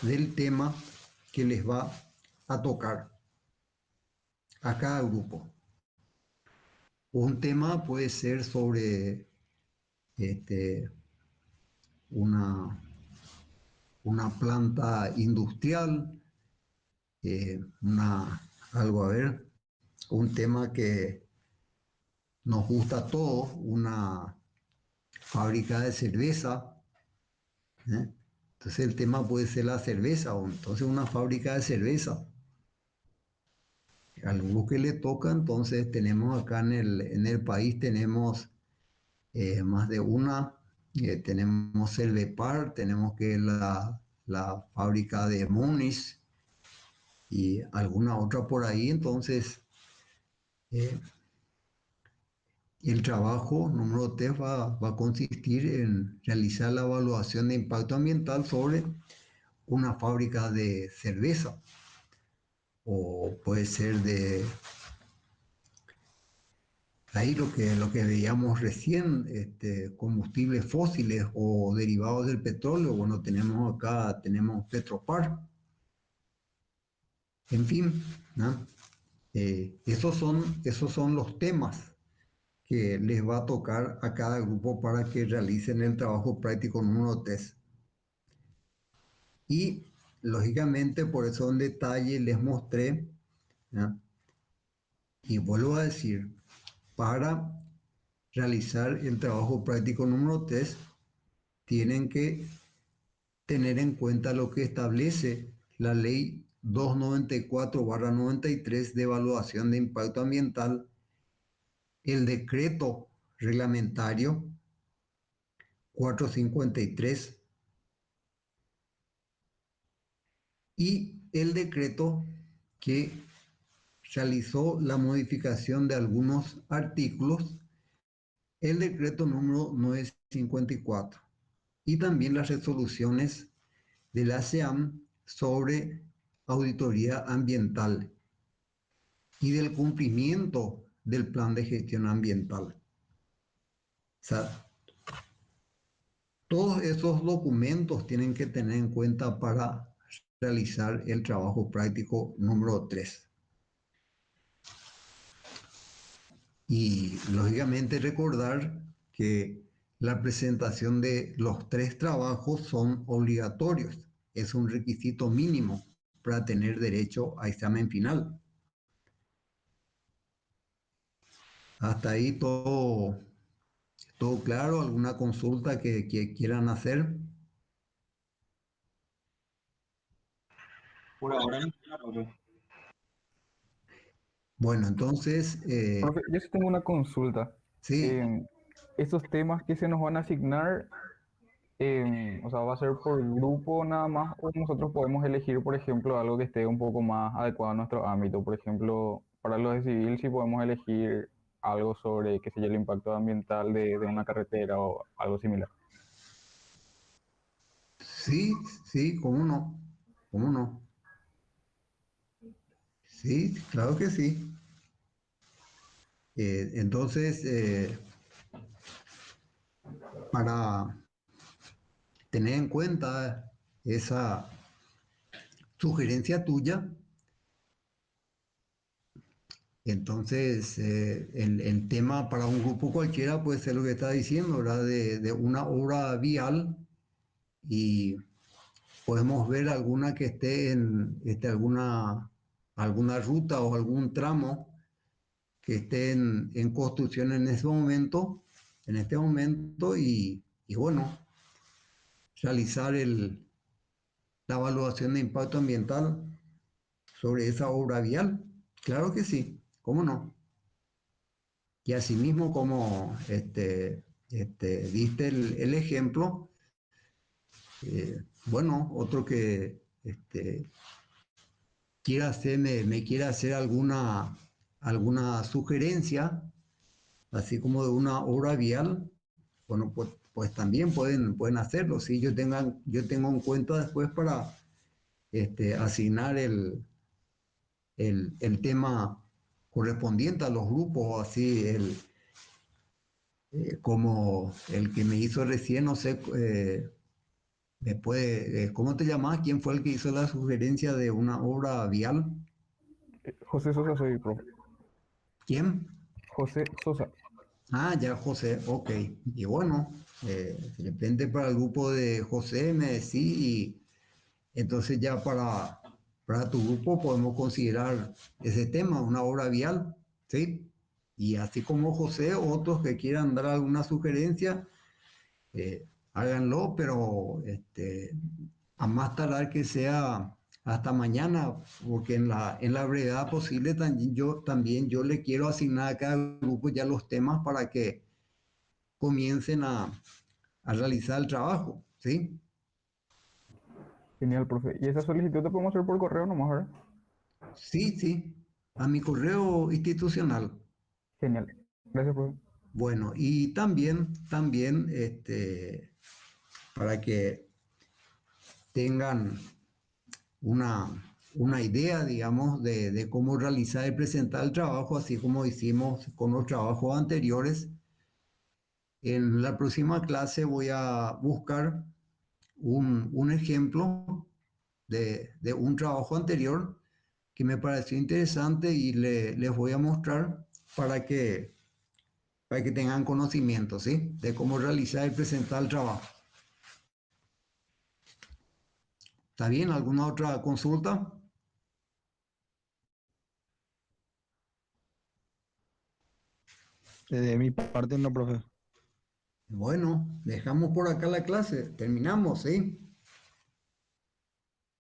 del tema que les va a tocar a cada grupo. Un tema puede ser sobre una, una planta industrial, un tema que nos gusta a todos, una fábrica de cerveza, ¿eh? Entonces el tema puede ser la cerveza, o entonces una fábrica de cerveza. Al grupo que le toca, entonces tenemos acá en el país, tenemos más de una, tenemos Cervepar, tenemos que la fábrica de Muniz y alguna otra por ahí. Entonces el trabajo número 3 va a consistir en realizar la evaluación de impacto ambiental sobre una fábrica de cerveza, o puede ser ahí lo que veíamos recién, combustibles fósiles o derivados del petróleo, bueno, tenemos Petropar, en fin, ¿no? Esos son los temas que les va a tocar a cada grupo para que realicen el trabajo práctico número 3. Y lógicamente por eso en detalle les mostré, ¿no? Y vuelvo a decir, para realizar el trabajo práctico número 3 tienen que tener en cuenta lo que establece la ley 294/93 de evaluación de impacto ambiental, el decreto reglamentario 453 y el decreto que realizó la modificación de algunos artículos, el decreto número 954, y también las resoluciones de la SEAM sobre auditoría ambiental y del cumplimiento del plan de gestión ambiental. O sea, todos esos documentos tienen que tener en cuenta para realizar el trabajo práctico número 3. Y lógicamente recordar que la presentación de los 3 trabajos son obligatorios. Es un requisito mínimo para tener derecho a examen final. Hasta ahí todo claro. ¿Alguna consulta que quieran hacer? Por ahora no, profe. Bueno, entonces, Profe, yo sí tengo una consulta. sí, Em, Estos temas que se nos van a asignar, o sea, ¿va a ser por grupo nada más o nosotros podemos elegir, por ejemplo, algo que esté un poco más adecuado a nuestro ámbito? Por ejemplo, para los de civil sí podemos elegir algo sobre, qué sé yo, el impacto ambiental de una carretera o algo similar. sí, cómo no, sí, claro que sí. Entonces, para tener en cuenta esa sugerencia tuya, entonces el tema para un grupo cualquiera puede ser lo que está diciendo, ¿verdad? De una obra vial, y podemos ver alguna que esté alguna ruta o algún tramo que esté en construcción en en este momento, y bueno, realizar la evaluación de impacto ambiental sobre esa obra vial. Claro que sí, ¿cómo no? Y asimismo, como diste el ejemplo, bueno, otro que me quiera hacer alguna sugerencia, así como de una obra vial, bueno, pues también pueden hacerlo. ¿Sí? Yo tengo en cuenta después para asignar el tema correspondiente a los grupos, así como el que me hizo recién, no sé, ¿cómo te llamás? ¿Quién fue el que hizo la sugerencia de una obra vial? José Sosa soy, profe. ¿Quién? José Sosa. Ah, ya José, ok. Y bueno, de repente para el grupo de José me decís, y entonces ya para tu grupo podemos considerar ese tema, una obra vial, ¿sí? Y así como José, otros que quieran dar alguna sugerencia, háganlo, pero a más tardar que sea hasta mañana, porque en la brevedad posible también yo le quiero asignar a cada grupo ya los temas para que comiencen a realizar el trabajo, ¿sí? Genial, profe. Y esa solicitud te podemos hacer por correo nomás, ¿verdad? Sí, a mi correo institucional. Genial. Gracias, profe. Bueno, y también, para que tengan una una idea, digamos, de cómo realizar y presentar el trabajo, así como hicimos con los trabajos anteriores. En la próxima clase voy a buscar un ejemplo de un trabajo anterior que me pareció interesante y les voy a mostrar para para que tengan conocimiento, ¿sí? De cómo realizar y presentar el trabajo. ¿Está bien? ¿Alguna otra consulta? De mi parte no, profe. Bueno, dejamos por acá la clase. Terminamos, ¿sí?